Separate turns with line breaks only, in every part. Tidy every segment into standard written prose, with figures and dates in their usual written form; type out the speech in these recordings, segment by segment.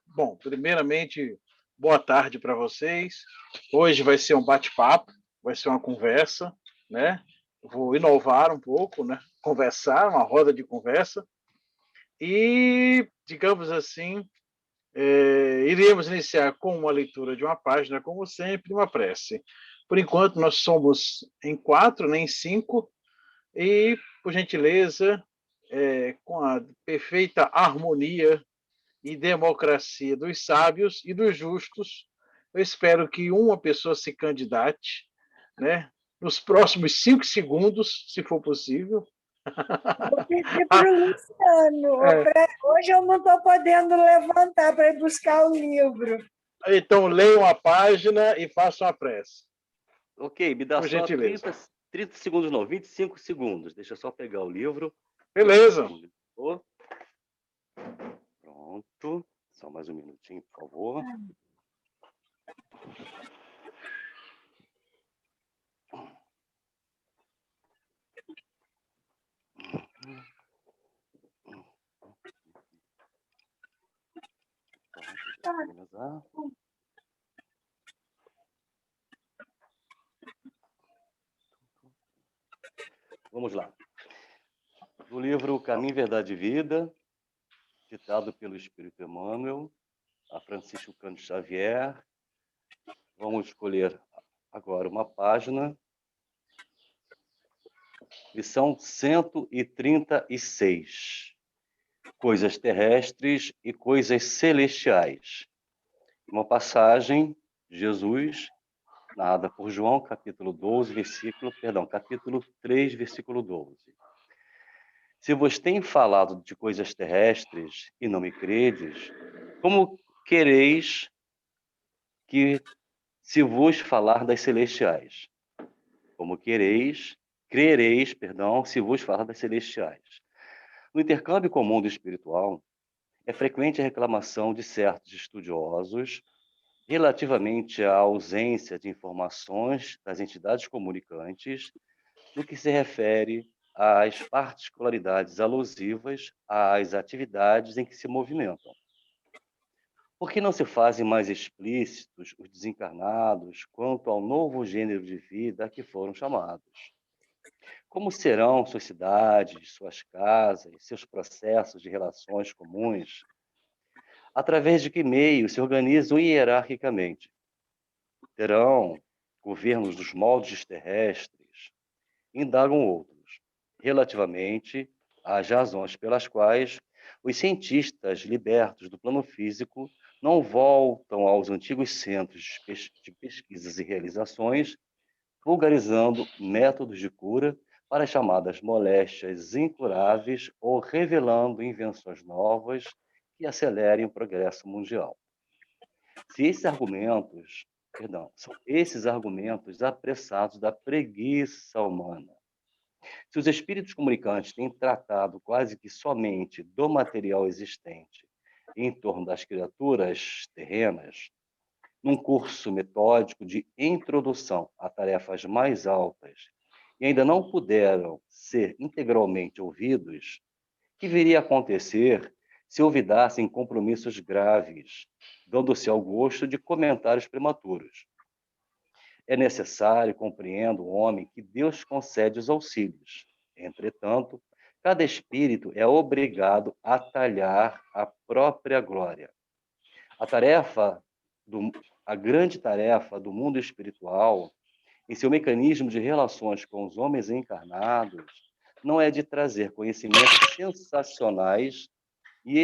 Bom, primeiramente, boa tarde para vocês. Hoje vai ser um bate-papo, vai ser uma conversa, né? Vou inovar um pouco, né? Conversar, uma roda de conversa. E, digamos assim, iremos iniciar com uma leitura de uma página, como sempre, uma prece. Por enquanto, nós somos em quatro, nem cinco, e, por gentileza, com a perfeita harmonia e democracia dos sábios e dos justos, eu espero que uma pessoa se candidate, né, nos próximos 5 segundos, se for possível.
Vou pedir para o Luciano.
É,
Hoje eu não estou podendo levantar para ir buscar o livro.
então, leiam a página e façam a prece,
Ok, me dá
por
só
gentileza.
30 segundos, não, 25 segundos. Deixa eu só pegar o livro.
Beleza.
Pronto. Só mais um minutinho, por favor. Vamos lá. Do livro Caminho, Verdade e Vida, ditado pelo Espírito Emmanuel, a Francisco Cândido Xavier. Vamos escolher agora uma página. Lição 136. Coisas terrestres e coisas celestiais. Uma passagem, Jesus, narrada por João, capítulo 3, versículo 12. Se vos tenho falado de coisas terrestres e não me credes, como quereis que se vos falar das celestiais? Como crereis, se vos falar das celestiais? No intercâmbio com o mundo espiritual, é frequente a reclamação de certos estudiosos relativamente à ausência de informações das entidades comunicantes no que se refere às particularidades alusivas às atividades em que se movimentam. Por que não se fazem mais explícitos os desencarnados quanto ao novo gênero de vida a que foram chamados? Como serão suas cidades, suas casas, seus processos de relações comuns? Através de que meios se organizam hierarquicamente? Terão governos dos moldes terrestres? Indagam outros, relativamente às razões pelas quais os cientistas libertos do plano físico não voltam aos antigos centros de pesquisas e realizações, vulgarizando métodos de cura para as chamadas moléstias incuráveis ou revelando invenções novas que acelerem o progresso mundial. São esses argumentos apressados da preguiça humana. Se os espíritos comunicantes têm tratado quase que somente do material existente em torno das criaturas terrenas, num curso metódico de introdução a tarefas mais altas, e ainda não puderam ser integralmente ouvidos, o que viria a acontecer se olvidassem compromissos graves, dando-se ao gosto de comentários prematuros? É necessário, compreendo o homem, que Deus concede os auxílios. Entretanto, cada espírito é obrigado a talhar a própria glória. A grande tarefa do mundo espiritual, em seu mecanismo de relações com os homens encarnados, não é de trazer conhecimentos sensacionais e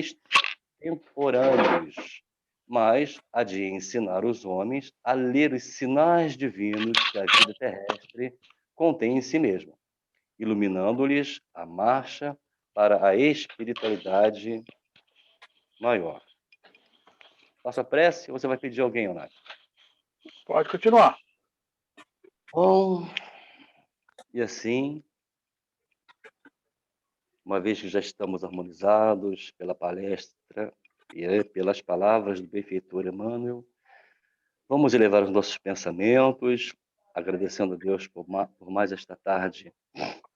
extemporâneos, mas a de ensinar os homens a ler os sinais divinos que a vida terrestre contém em si mesma, iluminando-lhes a marcha para a espiritualidade maior. Faça a prece ou você vai pedir alguém, Onário?
Pode continuar.
Bom, e assim, uma vez que já estamos harmonizados pela palestra e pelas palavras do benfeitor Emmanuel, vamos elevar os nossos pensamentos, agradecendo a Deus por mais esta tarde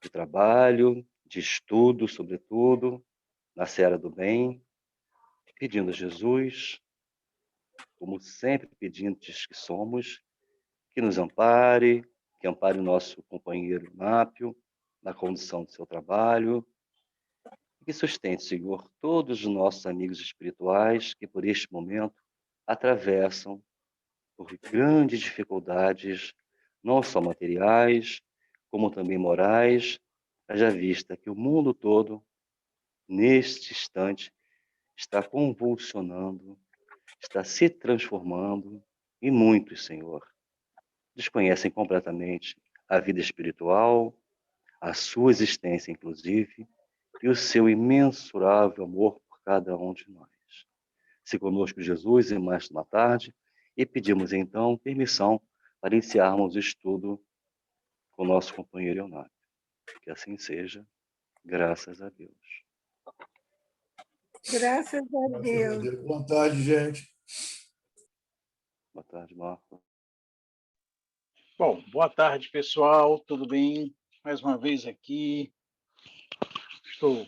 de trabalho, de estudo, sobretudo, na seara do bem. pedindo a Jesus, como sempre pedintes que somos, que nos ampare, que ampare o nosso companheiro Nápio na condução do seu trabalho, e que sustente, Senhor, todos os nossos amigos espirituais que por este momento atravessam por grandes dificuldades, não só materiais, como também morais, haja vista que o mundo todo, neste instante, está convulsionando, está se transformando, e muitos, Senhor, desconhecem completamente a vida espiritual, a sua existência, inclusive, e o seu imensurável amor por cada um de nós. Se conosco Jesus e mais uma tarde, e pedimos então permissão para iniciarmos o estudo com o nosso companheiro Leonardo. Que assim seja, graças a Deus.
Graças a Deus.
Boa tarde, gente.
Boa tarde, Marco.
Bom, boa tarde, pessoal. Tudo bem? Mais uma vez aqui. Estou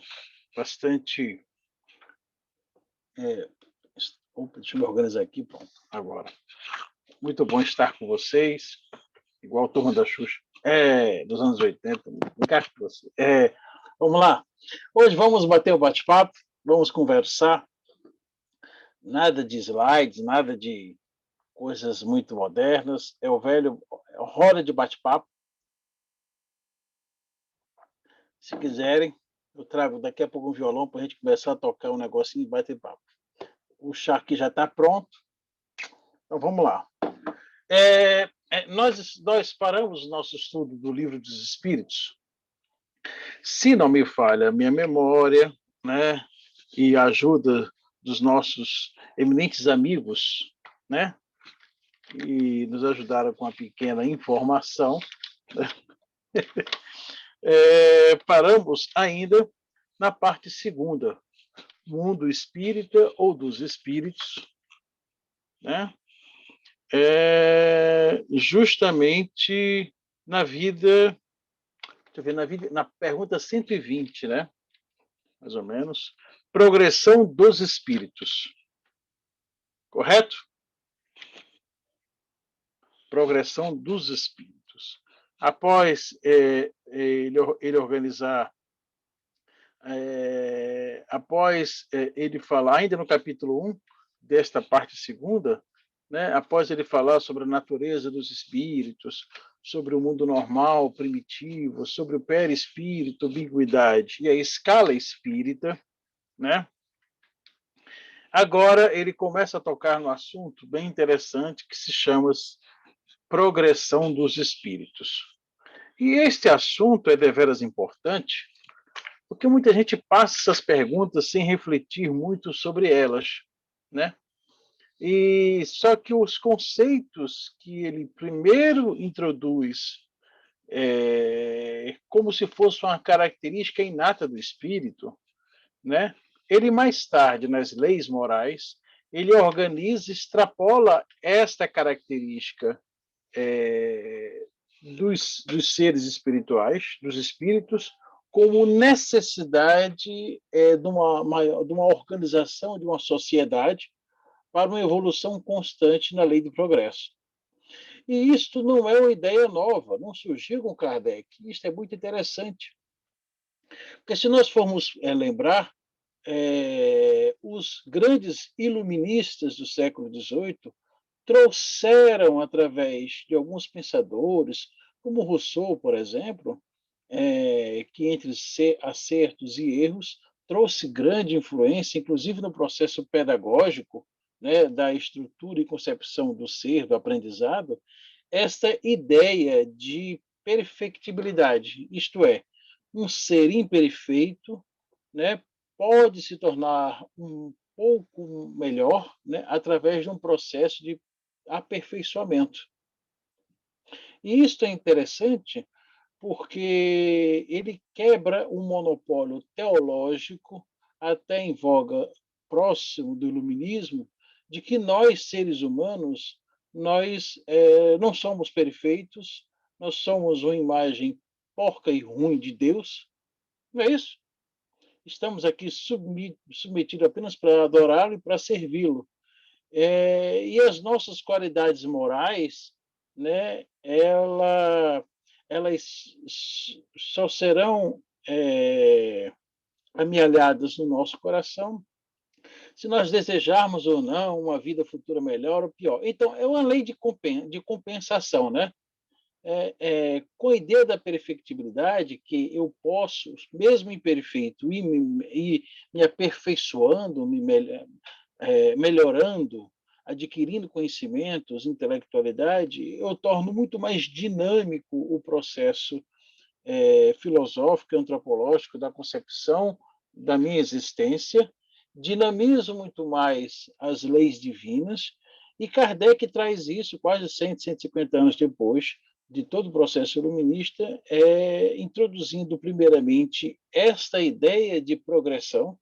bastante. Opa, deixa eu me organizar aqui. Pronto, agora. Muito bom estar com vocês. Igual a turma da Xuxa. Dos anos 80. Encaixe com você. Vamos lá. Hoje vamos bater o bate-papo. Vamos conversar. Nada de slides, nada de coisas muito modernas. É o velho roda de bate-papo. Se quiserem, eu trago daqui a pouco um violão para a gente começar a tocar um negocinho e bater papo. O chá aqui já está pronto. Então vamos lá. Nós paramos o nosso estudo do Livro dos Espíritos. Se não me falha a minha memória, né, e a ajuda dos nossos eminentes amigos, né, e nos ajudaram com a pequena informação, né, paramos ainda na parte segunda, mundo espírita ou dos espíritos, né? Justamente na vida, deixa eu ver, na pergunta 120, né? Mais ou menos, progressão dos espíritos. Correto? Progressão dos espíritos. Após ele organizar, após ele falar, ainda no capítulo 1, desta parte segunda, né, após ele falar sobre a natureza dos espíritos, sobre o mundo normal, primitivo, sobre o perispírito, ambiguidade e a escala espírita, né? Agora ele começa a tocar no assunto bem interessante que se chama progressão dos espíritos. E este assunto é deveras importante, porque muita gente passa essas perguntas sem refletir muito sobre elas, né? E só que os conceitos que ele primeiro introduz, como se fosse uma característica inata do espírito, né? Ele mais tarde, nas leis morais, ele organiza, extrapola esta característica dos seres espirituais, dos espíritos, como necessidade de uma organização, de uma sociedade, para uma evolução constante na lei do progresso. E isto não é uma ideia nova, não surgiu com Kardec. Isto é muito interessante. Porque se nós formos lembrar, os grandes iluministas do século XVIII trouxeram, através de alguns pensadores, como Rousseau, por exemplo, que entre acertos e erros trouxe grande influência, inclusive no processo pedagógico, né, da estrutura e concepção do ser, do aprendizado, esta ideia de perfectibilidade, isto é, um ser imperfeito, né, pode se tornar um pouco melhor, né, através de um processo de aperfeiçoamento. E isto é interessante porque ele quebra um monopólio teológico, até em voga próximo do iluminismo, de que nós, seres humanos, nós não somos perfeitos, nós somos uma imagem porca e ruim de Deus, não é isso? estamos aqui submetidos apenas para adorá-lo e para servi-lo. E as nossas qualidades morais, né, elas só serão amealhadas no nosso coração se nós desejarmos ou não uma vida futura melhor ou pior. Então, é uma lei de compensação, né? Com a ideia da perfectibilidade, que eu posso, mesmo imperfeito, ir me aperfeiçoando, melhorando, adquirindo conhecimentos, intelectualidade, eu torno muito mais dinâmico o processo filosófico e antropológico da concepção da minha existência, dinamizo muito mais as leis divinas, e Kardec traz isso quase 100, 150 anos depois de todo o processo iluminista, introduzindo primeiramente esta ideia de progressão,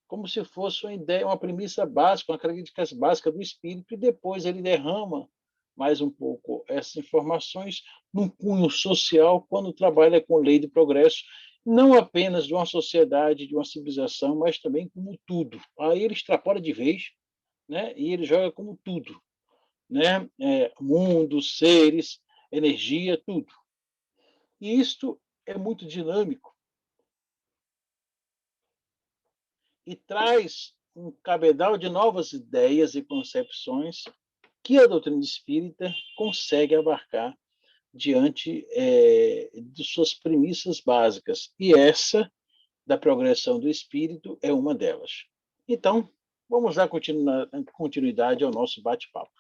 como se fosse uma ideia, uma premissa básica, uma característica básica do espírito, e depois ele derrama mais um pouco essas informações num cunho social, quando trabalha com lei de progresso, não apenas de uma sociedade, de uma civilização, mas também como tudo. Aí ele extrapola de vez, né? E ele joga como tudo, né? Mundo, seres, energia, tudo. E isto é muito dinâmico e traz um cabedal de novas ideias e concepções que a doutrina espírita consegue abarcar diante de suas premissas básicas. E essa, da progressão do espírito, é uma delas. Então, vamos dar continuidade ao nosso bate-papo.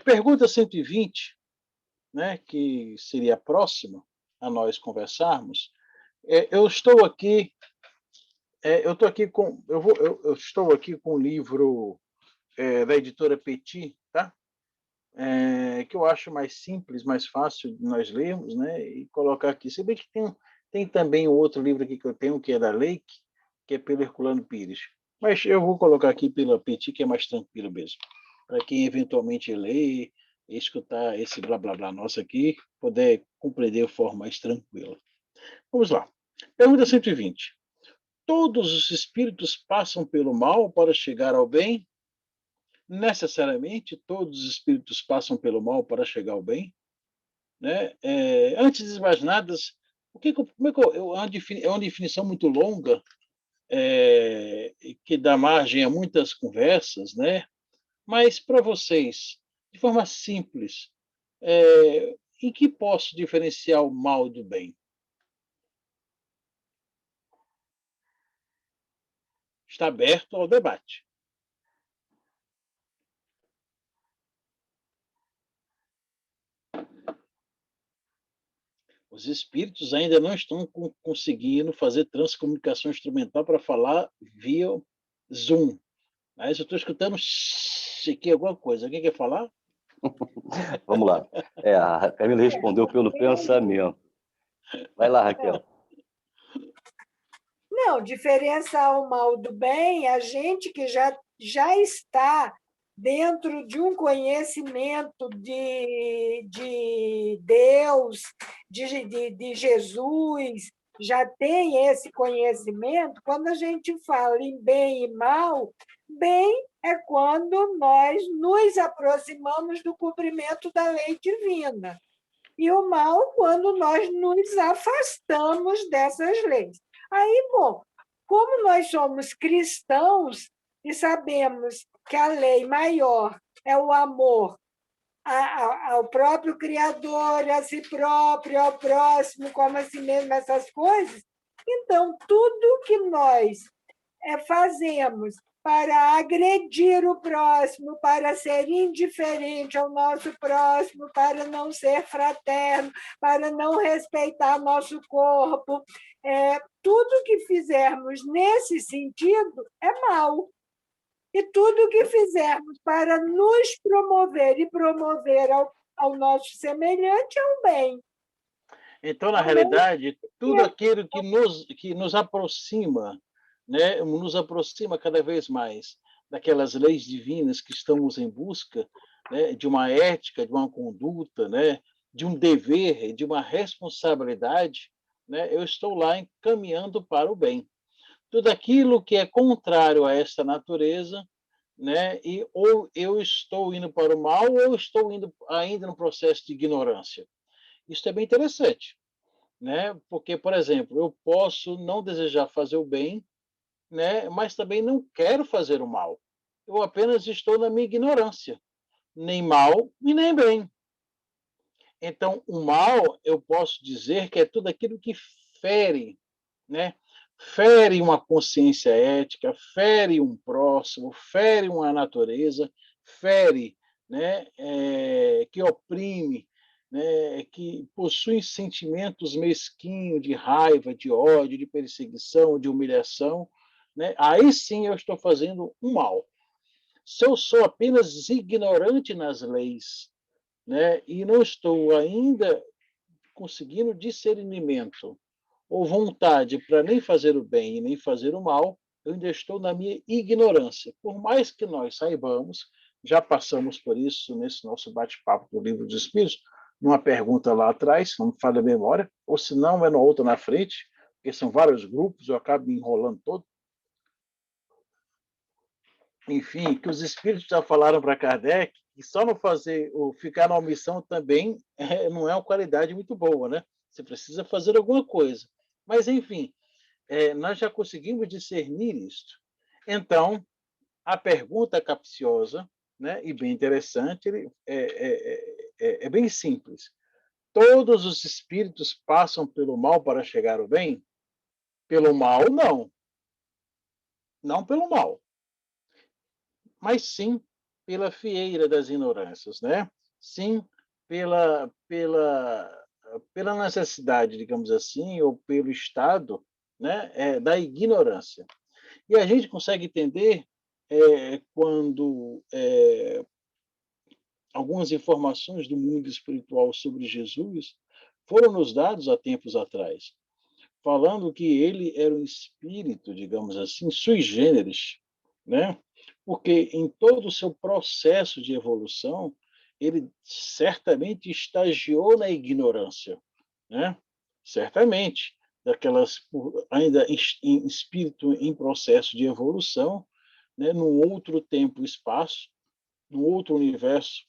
Pergunta 120, né, que seria a próxima a nós conversarmos. Eu estou aqui com o livro da editora Petit, tá? Que eu acho mais simples, mais fácil de nós lermos, né? E colocar aqui. Se bem que tem também um outro livro aqui que eu tenho, que é da Lake, que é pelo Herculano Pires. Mas eu vou colocar aqui pela Petit, que é mais tranquilo mesmo. Para quem eventualmente ler e escutar esse blá blá blá nosso aqui, poder compreender de forma mais tranquila. Vamos lá. Pergunta 120. Todos os espíritos passam pelo mal para chegar ao bem? Necessariamente, todos os espíritos passam pelo mal para chegar ao bem? Né? Antes de mais nada, é uma definição muito longa, que dá margem a muitas conversas, né? Mas, para vocês, de forma simples, em que posso diferenciar o mal do bem? Está aberto ao debate. Os espíritos ainda não estão conseguindo fazer transcomunicação instrumental para falar via Zoom. Mas eu estou escutando aqui alguma coisa. Alguém quer falar?
Vamos lá. A Camila respondeu pelo pensamento. Vai lá, Raquel.
Não, diferenciar o mal do bem, a gente que já está dentro de um conhecimento de Deus, de Jesus, já tem esse conhecimento. Quando a gente fala em bem e mal, bem é quando nós nos aproximamos do cumprimento da lei divina, e o mal quando nós nos afastamos dessas leis. Aí, bom, como nós somos cristãos e sabemos que a lei maior é o amor ao próprio Criador, a si próprio, ao próximo, como a si mesmo, essas coisas, então, tudo que nós fazemos para agredir o próximo, para ser indiferente ao nosso próximo, para não ser fraterno, para não respeitar nosso corpo, tudo que fizermos nesse sentido é mal. E tudo que fizermos para nos promover e promover ao nosso semelhante é um bem.
Então, na realidade, tudo aquilo que nos aproxima, né, nos aproxima cada vez mais daquelas leis divinas que estamos em busca, né, de uma ética, de uma conduta, né, de um dever, de uma responsabilidade, né, eu estou lá encaminhando para o bem. Tudo aquilo que é contrário a esta natureza, né, e ou eu estou indo para o mal ou eu estou indo ainda no processo de ignorância. Isso é bem interessante, né? Porque, por exemplo, eu posso não desejar fazer o bem, né, mas também não quero fazer o mal. Eu apenas estou na minha ignorância, nem mal e nem bem. Então, o mal, eu posso dizer que é tudo aquilo que fere, né? Fere uma consciência ética, fere um próximo, fere uma natureza, fere, né? Que oprime, né? Que possui sentimentos mesquinhos de raiva, de ódio, de perseguição, de humilhação, né? Aí sim eu estou fazendo um mal. Se eu sou apenas ignorante nas leis, né? E não estou ainda conseguindo discernimento ou vontade para nem fazer o bem e nem fazer o mal, eu ainda estou na minha ignorância. Por mais que nós saibamos, já passamos por isso nesse nosso bate-papo do Livro dos Espíritos, numa pergunta lá atrás, não me falha a memória, ou se não, é na outra na frente, porque são vários grupos, eu acabo me enrolando todo. Enfim, que os espíritos já falaram para Kardec que só não fazer ou ficar na omissão também não é uma qualidade muito boa, né? Você precisa fazer alguma coisa. Mas, enfim, nós já conseguimos discernir isto. Então, a pergunta capciosa, né, e bem interessante, é bem simples. Todos os espíritos passam pelo mal para chegar ao bem? Pelo mal, não. Não pelo mal, mas sim pela fieira das ignorâncias, né? Sim pela necessidade, digamos assim, ou pelo estado, né, da ignorância. E a gente consegue entender quando algumas informações do mundo espiritual sobre Jesus foram nos dados há tempos atrás, falando que ele era um espírito, digamos assim, sui generis, né? Porque em todo o seu processo de evolução, ele certamente estagiou na ignorância, né? Certamente, daquelas ainda em espírito em processo de evolução, né? Num outro tempo e espaço, num outro universo,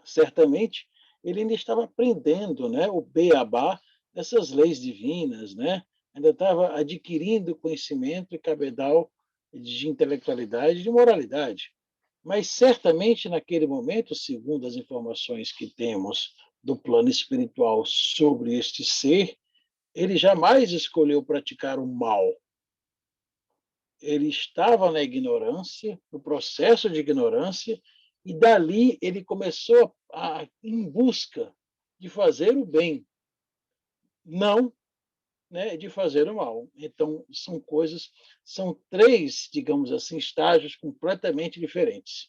certamente ele ainda estava aprendendo, né, o beabá dessas leis divinas, né? Ainda estava adquirindo conhecimento e cabedal de intelectualidade e de moralidade. Mas certamente naquele momento, segundo as informações que temos do plano espiritual sobre este ser, ele jamais escolheu praticar o mal. Ele estava na ignorância, no processo de ignorância, e dali ele começou em busca de fazer o bem, não, né, de fazer o mal. Então, são coisas, são três, digamos assim, estágios completamente diferentes.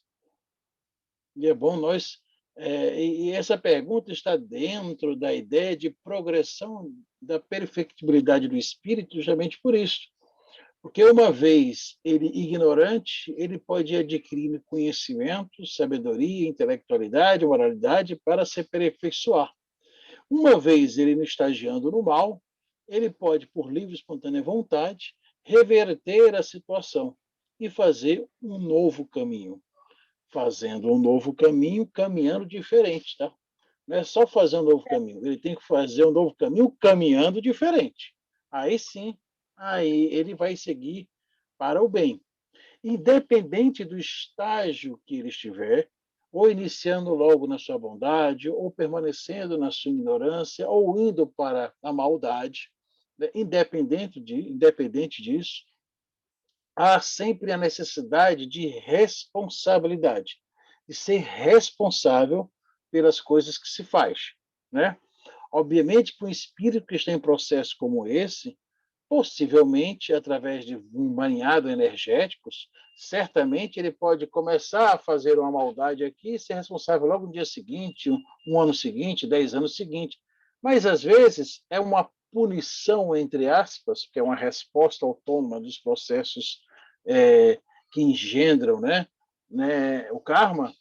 E é bom nós. E essa pergunta está dentro da ideia de progressão da perfectibilidade do espírito, justamente por isso. Porque uma vez ele ignorante, ele pode adquirir conhecimento, sabedoria, intelectualidade, moralidade para se aperfeiçoar. Uma vez ele não estagiando no mal, ele pode, por livre e espontânea vontade, reverter a situação e fazer um novo caminho. Fazendo um novo caminho, caminhando diferente, tá? Não é só fazer um novo caminho, ele tem que fazer um novo caminho caminhando diferente. Aí sim, aí ele vai seguir para o bem. Independente do estágio que ele estiver, ou iniciando logo na sua bondade, ou permanecendo na sua ignorância, ou indo para a maldade, né? Independente disso, há sempre a necessidade de responsabilidade, de ser responsável pelas coisas que se faz, né? Obviamente que um espírito que está em processo como esse, possivelmente através de um banhado energéticos, certamente ele pode começar a fazer uma maldade aqui e ser responsável logo no dia seguinte, um ano seguinte, 10 anos seguinte. Mas às vezes é uma punição, entre aspas, que é uma resposta autônoma dos processos que engendram, o karma,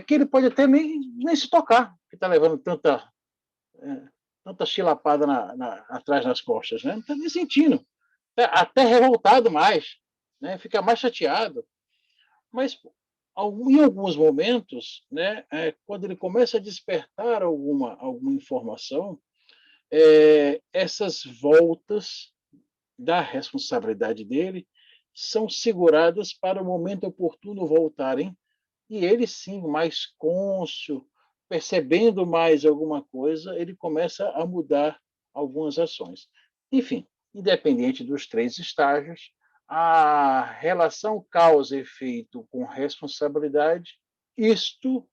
que ele pode até nem se tocar, que está levando tanta chilapada atrás nas costas, né? Não está nem sentindo. Tá até revoltado mais, né? Fica mais chateado. Mas em alguns momentos, né, quando ele começa a despertar alguma informação, essas voltas da responsabilidade dele são seguradas para o momento oportuno voltarem, e ele sim, mais cônscio, percebendo mais alguma coisa, ele começa a mudar algumas ações. Enfim, independente dos 3 estágios, a relação causa e efeito com responsabilidade, isto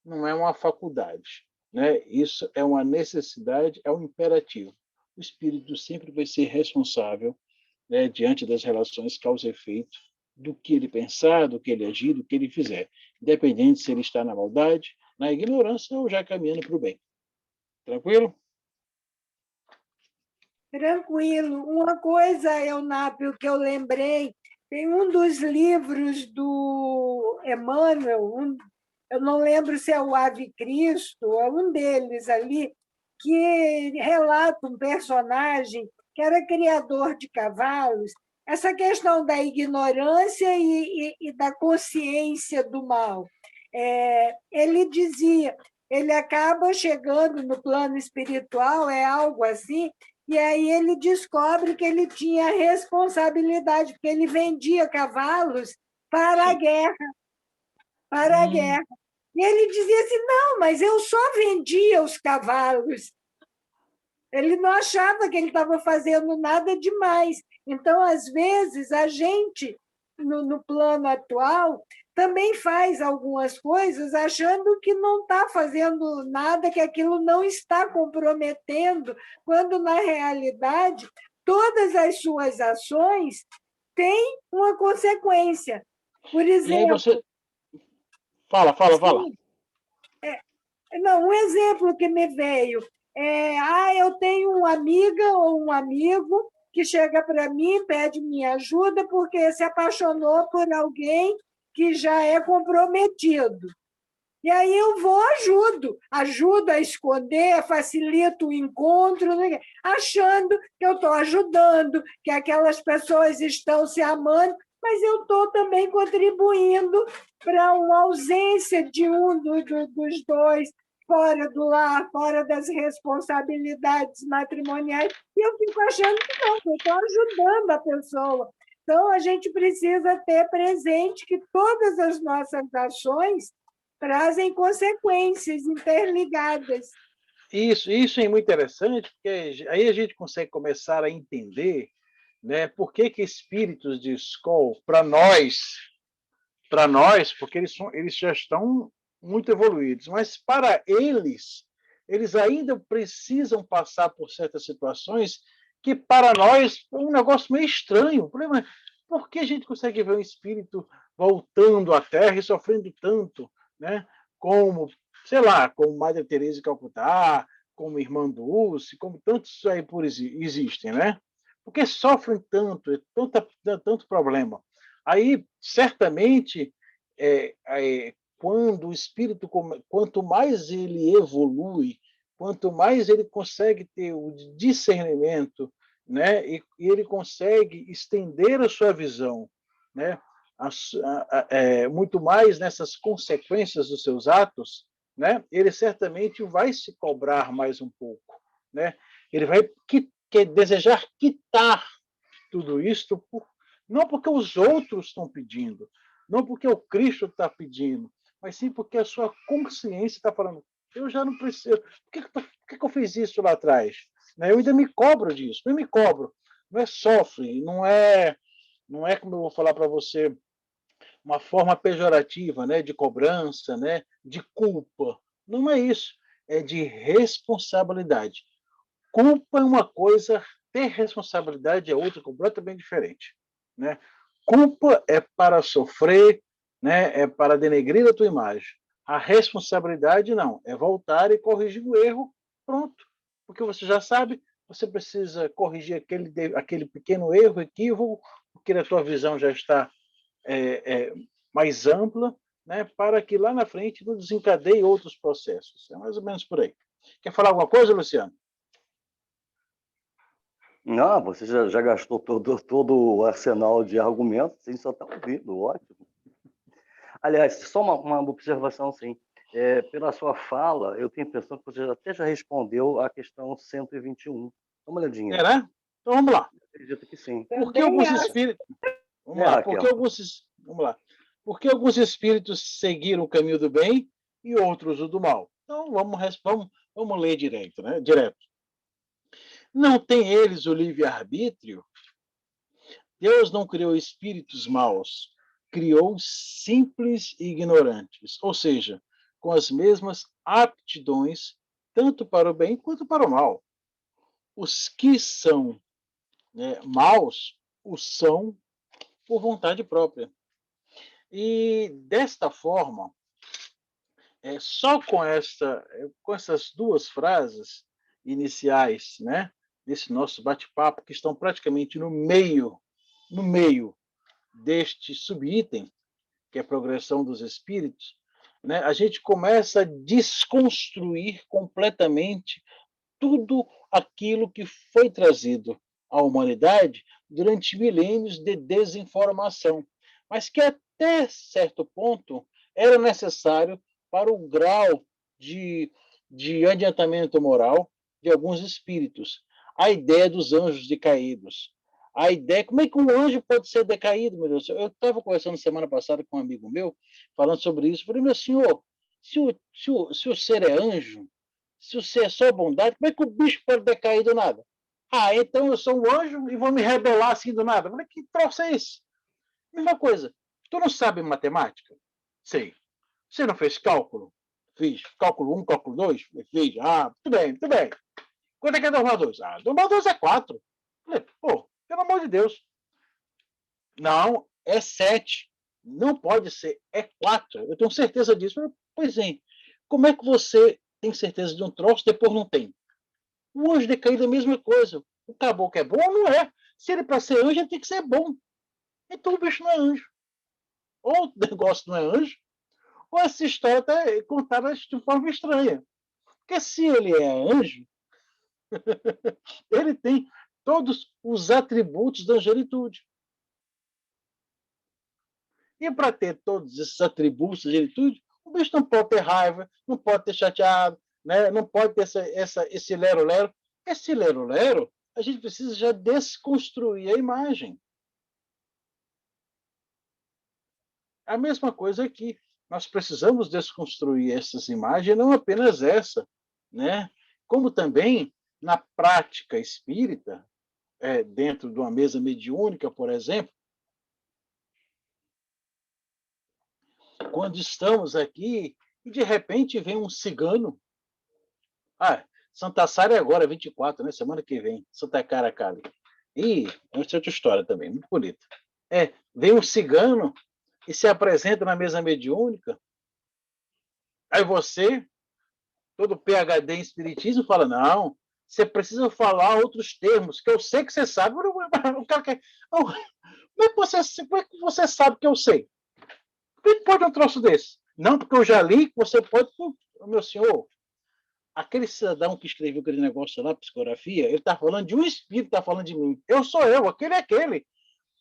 não é uma faculdade, né? Isso é uma necessidade, é um imperativo. O espírito sempre vai ser responsável, né, diante das relações causa e efeito, do que ele pensar, do que ele agir, do que ele fizer, independente se ele está na maldade, na ignorância ou já caminhando para o bem. Tranquilo?
Tranquilo. Uma coisa, Eunápio, que eu lembrei, tem um dos livros do Emmanuel, eu não lembro se é o Ave Cristo, é um deles ali, que relata um personagem que era criador de cavalos, essa questão da ignorância e da consciência do mal. Ele dizia, ele acaba chegando no plano espiritual, é algo assim, e aí ele descobre que ele tinha responsabilidade, porque ele vendia cavalos para a guerra, para a guerra. E ele dizia assim, não, mas eu só vendia os cavalos. Ele não achava que ele estava fazendo nada demais. Então, às vezes, a gente, no plano atual, também faz algumas coisas achando que não está fazendo nada, que aquilo não está comprometendo, quando, na realidade, todas as suas ações têm uma consequência. Por exemplo... E aí
você... Fala.
Não, um exemplo que me veio eu tenho uma amiga ou um amigo que chega para mim, pede minha ajuda porque se apaixonou por alguém que já é comprometido. E aí eu vou, ajudo a esconder, facilito o encontro, achando que eu estou ajudando, que aquelas pessoas estão se amando, mas eu estou também contribuindo para uma ausência de um dos dois, fora do lar, fora das responsabilidades matrimoniais, e eu fico achando que não, que eu estou ajudando a pessoa. Então, a gente precisa ter presente que todas as nossas ações trazem consequências interligadas.
Isso é muito interessante, porque aí a gente consegue começar a entender, né, por que espíritos de escola, para nós, porque eles já estão muito evoluídos, mas para eles ainda precisam passar por certas situações que para nós é um negócio meio estranho. O problema é, por que a gente consegue ver um espírito voltando à Terra e sofrendo tanto, né? Como, sei lá, como Madre Teresa de Calcutá, como Irmã Dulce, como tantos aí por existem, né? Porque sofrem tanto, tanto problema. Aí, certamente, quando o espírito, quanto mais ele evolui, quanto mais ele consegue ter o discernimento, né, e ele consegue estender a sua visão, né, muito mais nessas consequências dos seus atos, né, ele certamente vai se cobrar mais um pouco, né, ele vai desejar quitar tudo isto, não porque os outros estão pedindo, não porque o Cristo está pedindo, mas sim porque a sua consciência está falando, eu já não preciso, por que eu fiz isso lá atrás? Eu ainda me cobro disso, eu me cobro, não é sofre, não é como eu vou falar para você, uma forma pejorativa, né, de cobrança, né, de culpa, não é isso, é de responsabilidade. Culpa é uma coisa, ter responsabilidade é outra completamente diferente, né? Culpa é para sofrer, né? É para denegrir a tua imagem. A responsabilidade não, é voltar e corrigir o erro, pronto. Porque você já sabe, você precisa corrigir aquele pequeno erro, equívoco, porque a tua visão já está mais ampla, né? Para que lá na frente não desencadeie outros processos. É mais ou menos por aí. Quer falar alguma coisa, Luciano?
Não, você já gastou todo o arsenal de argumentos, a gente só está ouvindo, ótimo. Aliás, só uma observação, sim. Pela sua fala, eu tenho a impressão que você até já respondeu à questão 121. Dá uma olhadinha.
Será? Então vamos lá.
Eu acredito que sim.
Porque
Também
alguns
acho.
espíritos. Vamos lá.
Raquel.
Vamos lá. Porque alguns espíritos seguiram o caminho do bem e outros o do mal. Então vamos ler direto, né? Direto. Não tem eles o livre-arbítrio? Deus não criou espíritos maus, criou simples e ignorantes, ou seja, com as mesmas aptidões, tanto para o bem quanto para o mal. Os que são maus, os são por vontade própria. E desta forma, só com essas duas frases iniciais, né, desse nosso bate-papo, que estão praticamente no meio deste subitem, que é a progressão dos espíritos, né, a gente começa a desconstruir completamente tudo aquilo que foi trazido à humanidade durante milênios de desinformação, mas que até certo ponto era necessário para o grau de adiantamento moral de alguns espíritos. A ideia dos anjos decaídos. A ideia, como é que um anjo pode ser decaído, meu Deus? Eu estava conversando semana passada com um amigo meu, falando sobre isso. Falei, meu senhor, se o ser é anjo, se você é só bondade, como é que o bicho pode decair do nada? Ah, então eu sou um anjo e vou me rebelar assim do nada. Mas que troço é esse? Mesma coisa. Tu não sabe matemática? Sei. Você não fez cálculo? Fiz. Cálculo 1, cálculo 2? Fiz. Ah, tudo bem, tudo bem. Quanto é que é 2 mais 2? Ah, 2 mais 2 é 4. Falei, pô, pelo amor de Deus. Não, é 7. Não pode ser, é 4. Eu tenho certeza disso. Pois é. Como é que você tem certeza de um troço e depois não tem? O anjo decaído é a mesma coisa. O caboclo é bom ou não é? Se ele para ser anjo, ele tem que ser bom. Então o bicho não é anjo. Ou o negócio não é anjo, ou essa história está contada de forma estranha. Porque se ele é anjo, ele tem todos os atributos da angelitude. E para ter todos esses atributos da angelitude, o bicho não pode ter raiva, não pode ter chateado, né? Não pode ter esse lero-lero. Esse lero-lero, a gente precisa já desconstruir a imagem. A mesma coisa aqui. Nós precisamos desconstruir essas imagens, não apenas essa, né? Como também na prática espírita, dentro de uma mesa mediúnica, por exemplo, quando estamos aqui e de repente vem um cigano. Ah, Santa Sara é agora, 24, né? Semana que vem, Santa Caracali. E essa é outra história também, muito bonita. Vem um cigano e se apresenta na mesa mediúnica. Aí você, todo PhD em espiritismo, fala, não, você precisa falar outros termos, que eu sei que você sabe. O cara quer... Como é que você sabe que eu sei? Como é que pode um troço desse? Não, porque eu já li que você pode... Meu senhor, aquele cidadão que escreveu aquele negócio lá, psicografia, ele está falando de um espírito, está falando de mim. Eu sou eu, aquele é aquele.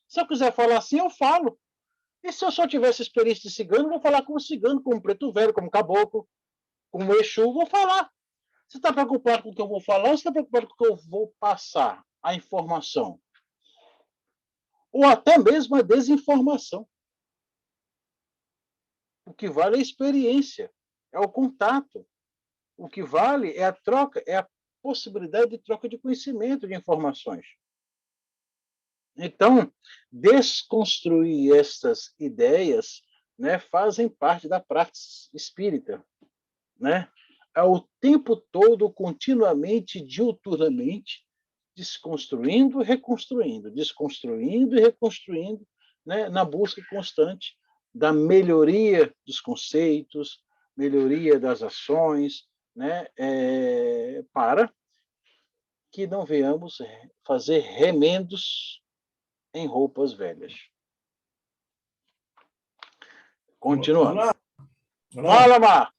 Se eu quiser falar assim, eu falo. E se eu só tivesse experiência de cigano, eu vou falar como cigano, como preto velho, como caboclo, como Exu, vou falar. Você está preocupado com o que eu vou falar ou você está preocupado com o que eu vou passar, a informação? Ou até mesmo a desinformação. O que vale é a experiência, é o contato. O que vale é a troca, é a possibilidade de troca de conhecimento, de informações. Então, desconstruir estas ideias, né, fazem parte da prática espírita, né? Ao tempo todo, continuamente, diuturnamente, desconstruindo e reconstruindo, desconstruindo e reconstruindo, né, na busca constante da melhoria dos conceitos, melhoria das ações, né, para que não venhamos fazer remendos em roupas velhas. Continuando.
Olá.
Fala, Mar!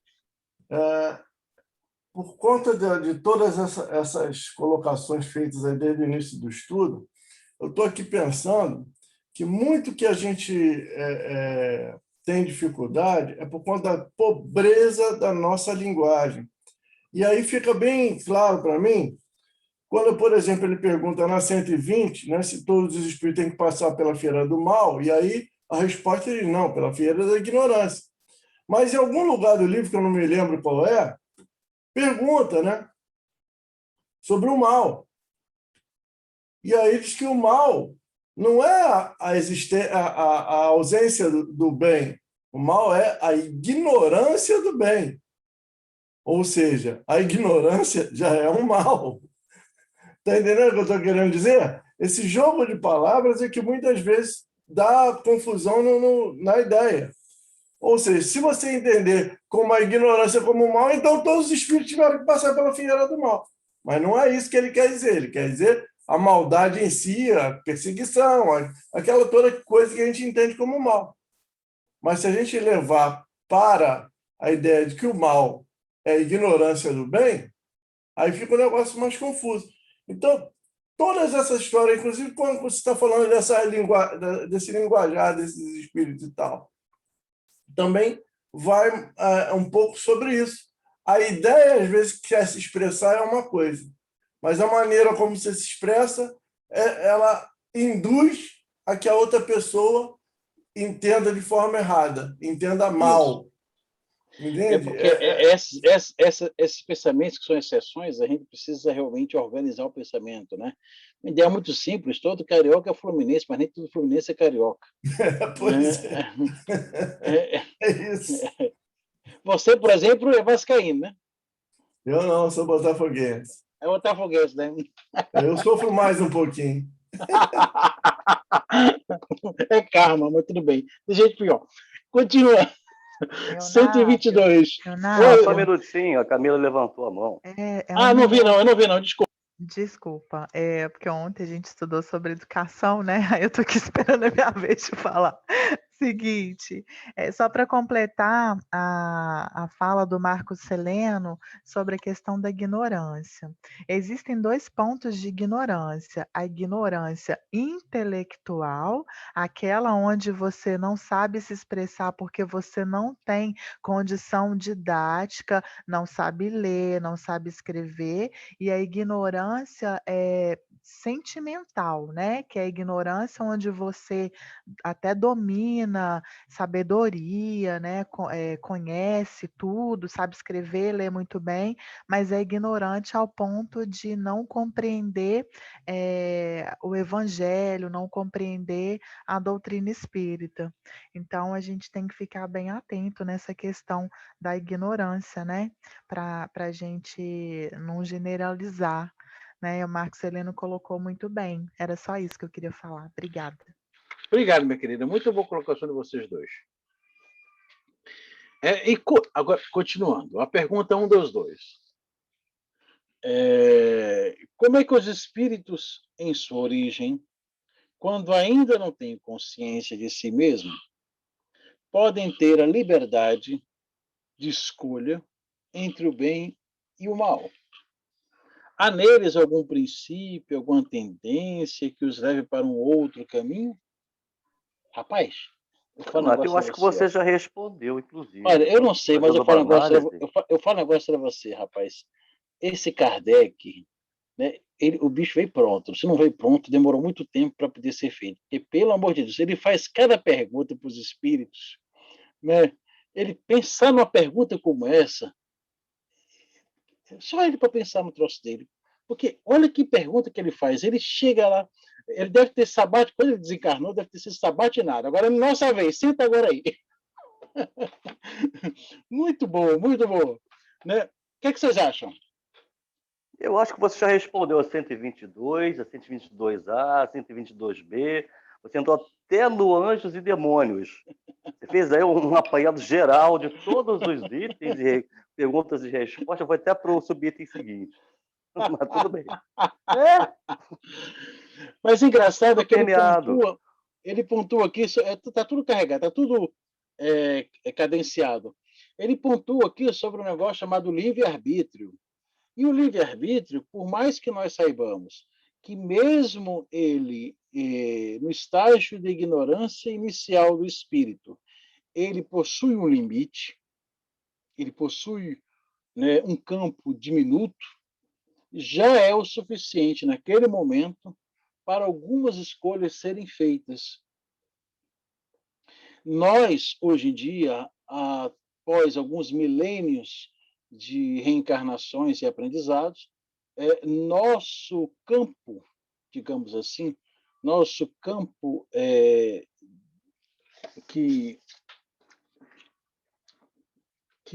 por conta de todas essas colocações feitas aí desde o início do estudo, eu estou aqui pensando que muito que a gente tem dificuldade é por conta da pobreza da nossa linguagem. E aí fica bem claro para mim, quando, por exemplo, ele pergunta na 120, né, se todos os espíritos têm que passar pela feira do mal, e aí a resposta é não, pela feira da ignorância. Mas em algum lugar do livro, que eu não me lembro qual é, pergunta, né, sobre o mal. E aí diz que o mal não é a ausência do bem, o mal é a ignorância do bem. Ou seja, a ignorância já é um mal. Está entendendo o que eu estou querendo dizer? Esse jogo de palavras é que muitas vezes dá confusão na ideia. Ou seja, se você entender como a ignorância como mal, então todos os espíritos tiveram que passar pela figueira do mal. Mas não é isso que ele quer dizer. Ele quer dizer a maldade em si, a perseguição, aquela toda coisa que a gente entende como mal. Mas se a gente levar para a ideia de que o mal é a ignorância do bem, aí fica um negócio mais confuso. Então, todas essas histórias, inclusive quando você está falando desse linguajar, desses espíritos e tal, também vai um pouco sobre isso. A ideia, às vezes, que quer se expressar é uma coisa, mas a maneira como você se expressa, ela induz a que a outra pessoa entenda de forma errada, entenda mal. Entende?
Porque esses pensamentos que são exceções, a gente precisa realmente organizar o pensamento, né? Uma ideia muito simples, todo carioca é fluminense, mas nem todo fluminense é carioca.
Pois é isso.
Você, por exemplo, é vascaíno, né?
Eu não, sou botafoguense.
É botafoguense, né?
Eu sofro mais um pouquinho.
É karma, mas tudo bem. De jeito pior. Continua.
Leonardo,
122.
Só um minutinho, a Camila levantou a mão.
Não vi não, eu não vi não, desculpa.
Desculpa, porque ontem a gente estudou sobre educação, né? Aí eu tô aqui esperando a minha vez de falar. Seguinte, só para completar a fala do Marcos Celeno sobre a questão da ignorância. Existem 2 pontos de ignorância: a ignorância intelectual, aquela onde você não sabe se expressar porque você não tem condição didática, não sabe ler, não sabe escrever, e a ignorância sentimental, né? Que é a ignorância onde você até domina sabedoria, né? Conhece tudo, sabe escrever, ler muito bem, mas é ignorante ao ponto de não compreender o evangelho, não compreender a doutrina espírita. Então, a gente tem que ficar bem atento nessa questão da ignorância, né? Para a gente não generalizar, né? O Marcos Celeno colocou muito bem. Era só isso que eu queria falar. Obrigada.
Obrigado, minha querida. Muito boa colocação de vocês dois. Agora, continuando, a pergunta 1 dos 2. Como é que os espíritos, em sua origem, quando ainda não têm consciência de si mesmo, podem ter a liberdade de escolha entre o bem e o mal? Há neles algum princípio, alguma tendência que os leve para um outro caminho? Rapaz,
Eu acho que você já respondeu, inclusive.
Olha, eu não sei, mas eu falo um negócio para você, rapaz. Esse Kardec, né, o bicho veio pronto. Se não veio pronto, demorou muito tempo para poder ser feito. Porque, pelo amor de Deus, ele faz cada pergunta para os espíritos, né? Ele pensar numa pergunta como essa, só ele para pensar no troço dele. Porque olha que pergunta que ele faz. Ele chega lá, ele deve ter sabatinado, quando ele desencarnou, deve ter sido sabatinado. Agora, nossa vez, senta agora aí. Muito bom, muito bom. Né? O que vocês acham?
Eu acho que você já respondeu a 122, a 122A, a 122B. Você entrou até no Anjos e Demônios. Você fez aí um apanhado geral de todos os itens e perguntas e respostas. Vai até para o subitem seguinte. Mas tudo bem.
Mas engraçado é que ele pontua aqui, está tudo carregado, está tudo cadenciado. Ele pontua aqui sobre um negócio chamado livre-arbítrio. E o livre-arbítrio, por mais que nós saibamos que mesmo ele, no estágio de ignorância inicial do espírito, ele possui um limite, ele possui, né, um campo diminuto, já é o suficiente naquele momento para algumas escolhas serem feitas. Nós, hoje em dia, após alguns milênios de reencarnações e aprendizados, nosso campo, digamos assim, nosso campo que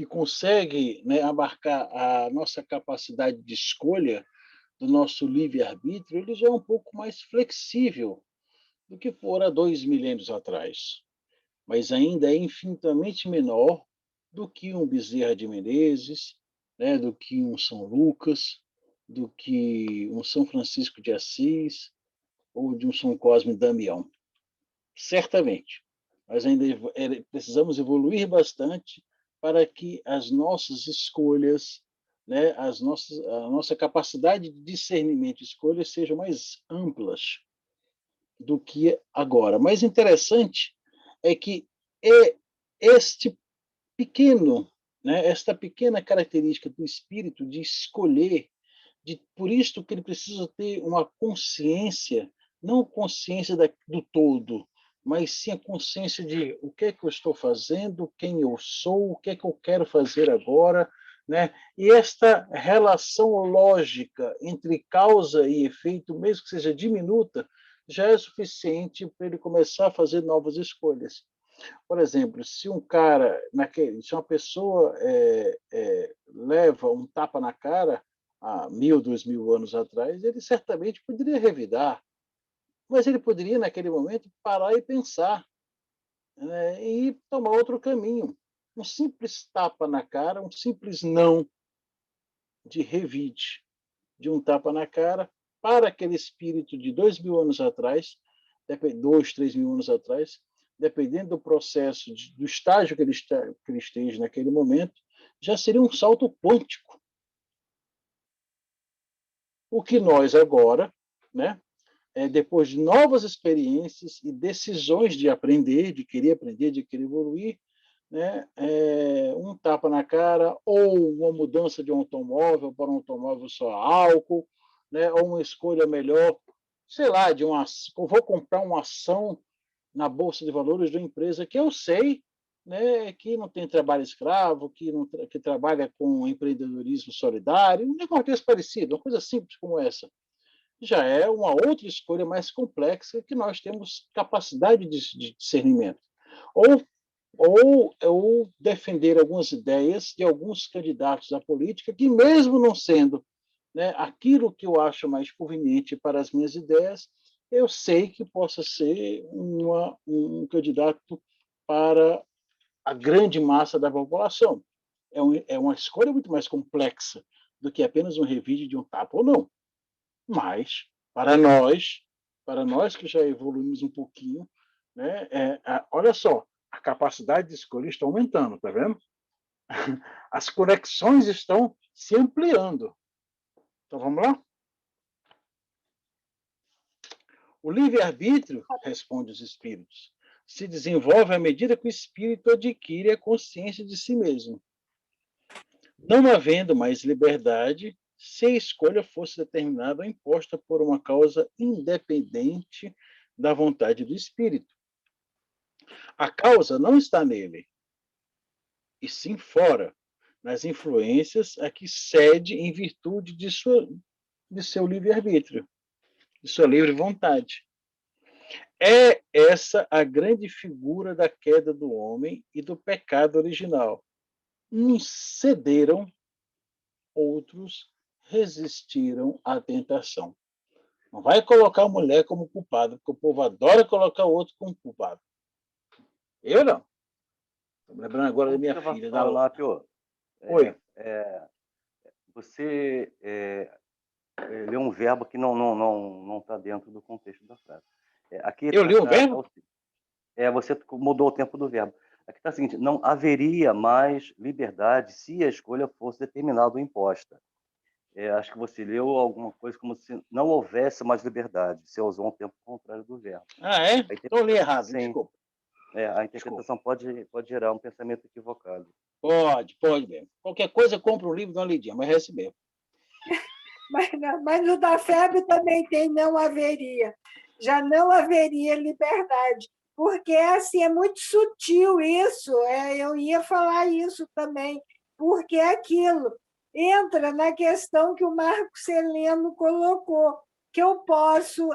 consegue, né, abarcar a nossa capacidade de escolha do nosso livre-arbítrio, ele já é um pouco mais flexível do que fora 2 milênios atrás, mas ainda é infinitamente menor do que um Bezerra de Menezes, né, do que um São Lucas, do que um São Francisco de Assis ou de um São Cosme e Damião. Certamente. Mas ainda precisamos evoluir bastante para que as nossas escolhas, né, a nossa capacidade de discernimento e escolha sejam mais amplas do que agora. Mas interessante é que este pequeno, né, esta pequena característica do espírito de escolher, por isso que ele precisa ter uma consciência, não consciência do todo, mas sim a consciência de o que é que eu estou fazendo, quem eu sou, o que é que eu quero fazer agora, né? E esta relação lógica entre causa e efeito, mesmo que seja diminuta, já é suficiente para ele começar a fazer novas escolhas. Por exemplo, se uma pessoa leva um tapa na cara há 1.000, 2.000 anos atrás, ele certamente poderia revidar, mas ele poderia, naquele momento, parar e pensar, né, e tomar outro caminho. Um simples tapa na cara, um simples não de revide, de um tapa na cara, para aquele espírito de 2.000 anos atrás, 2, 3.000 anos atrás, dependendo do processo, do estágio que ele esteja naquele momento, já seria um salto quântico. O que nós agora, né, depois de novas experiências e decisões de aprender, de querer evoluir, né, um tapa na cara ou uma mudança de um automóvel para um automóvel só a álcool, né, ou uma escolha melhor, sei lá, vou comprar uma ação na bolsa de valores de uma empresa que eu sei, né, que não tem trabalho escravo, que trabalha com empreendedorismo solidário, um negócio parecido, uma coisa simples como essa. Já é uma outra escolha mais complexa que nós temos capacidade de discernimento. Ou defender algumas ideias de alguns candidatos à política que, mesmo não sendo, né, aquilo que eu acho mais conveniente para as minhas ideias, eu sei que possa ser um candidato para a grande massa da população. É uma escolha muito mais complexa do que apenas um revide de um tapa ou não. Mas, para nós que já evoluímos um pouquinho, né, olha só, a capacidade de escolha está aumentando, tá vendo? As conexões estão se ampliando. Então, vamos lá? O livre-arbítrio, responde os espíritos, se desenvolve à medida que o espírito adquire a consciência de si mesmo. Não havendo mais liberdade, se a escolha fosse determinada ou imposta por uma causa independente da vontade do espírito. A causa não está nele, e sim fora, nas influências a que cede em virtude de seu livre-arbítrio, de sua livre vontade. É essa a grande figura da queda do homem e do pecado original. Uns cederam, outros resistiram à tentação. Não vai colocar a mulher como culpada, porque o povo adora colocar o outro como culpado. Eu não. Estou me lembrando agora da minha filha.
Lápio,
Oi.
Você leu um verbo que não está dentro do contexto da frase. Aqui
eu li um verbo?
Você mudou o tempo do verbo. Aqui está o seguinte: não haveria mais liberdade se a escolha fosse determinada ou imposta. Acho que você leu alguma coisa como se não houvesse mais liberdade. Você usou um tempo contrário do verbo.
Ah, é? Então eu li errado,
Sim.
desculpa.
A interpretação pode gerar um pensamento equivocado.
Pode mesmo. Qualquer coisa, compra um livro, dá uma lidinha, mas receber.
Mas no da febre também tem não haveria. Já não haveria liberdade. Porque assim, é muito sutil isso. Eu ia falar isso também. Porque é aquilo entra na questão que o Marco Celeno colocou, que eu posso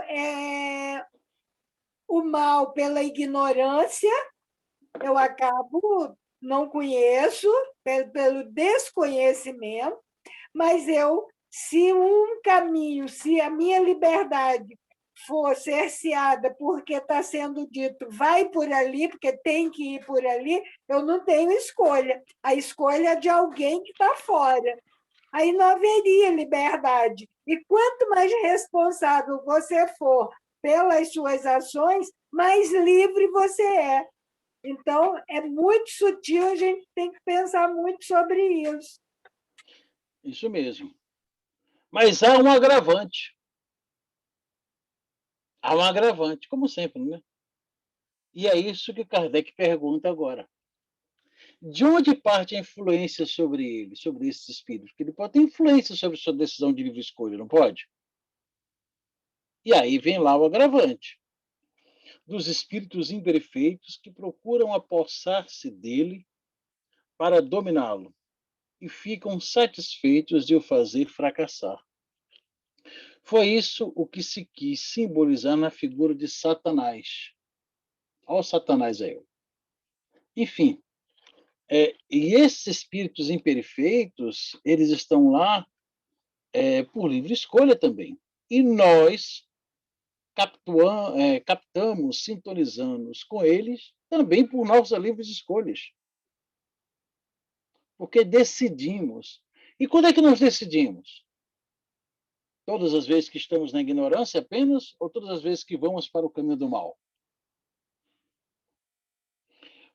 o mal pela ignorância, eu acabo, não conheço, pelo desconhecimento, mas se um caminho, se a minha liberdade for cerceada porque está sendo dito vai por ali, porque tem que ir por ali, eu não tenho escolha. A escolha é de alguém que está fora. Aí não haveria liberdade. E quanto mais responsável você for pelas suas ações, mais livre você é. Então, é muito sutil, a gente tem que pensar muito sobre isso.
Isso mesmo. Mas há um agravante. Há um agravante, como sempre, né? E é isso que Kardec pergunta agora. De onde parte a influência sobre ele, sobre esses espíritos? Porque ele pode ter influência sobre sua decisão de livre escolha, não pode? E aí vem lá o agravante dos espíritos imperfeitos que procuram apossar-se dele para dominá-lo e ficam satisfeitos de o fazer fracassar. Foi isso o que se quis simbolizar na figura de Satanás. Olha o Satanás aí. Enfim, e esses espíritos imperfeitos, eles estão lá por livre escolha também. E nós captamos, sintonizamos com eles também por nossas livres escolhas. Porque decidimos. E quando é que nós decidimos? Todas as vezes que estamos na ignorância apenas ou todas as vezes que vamos para o caminho do mal?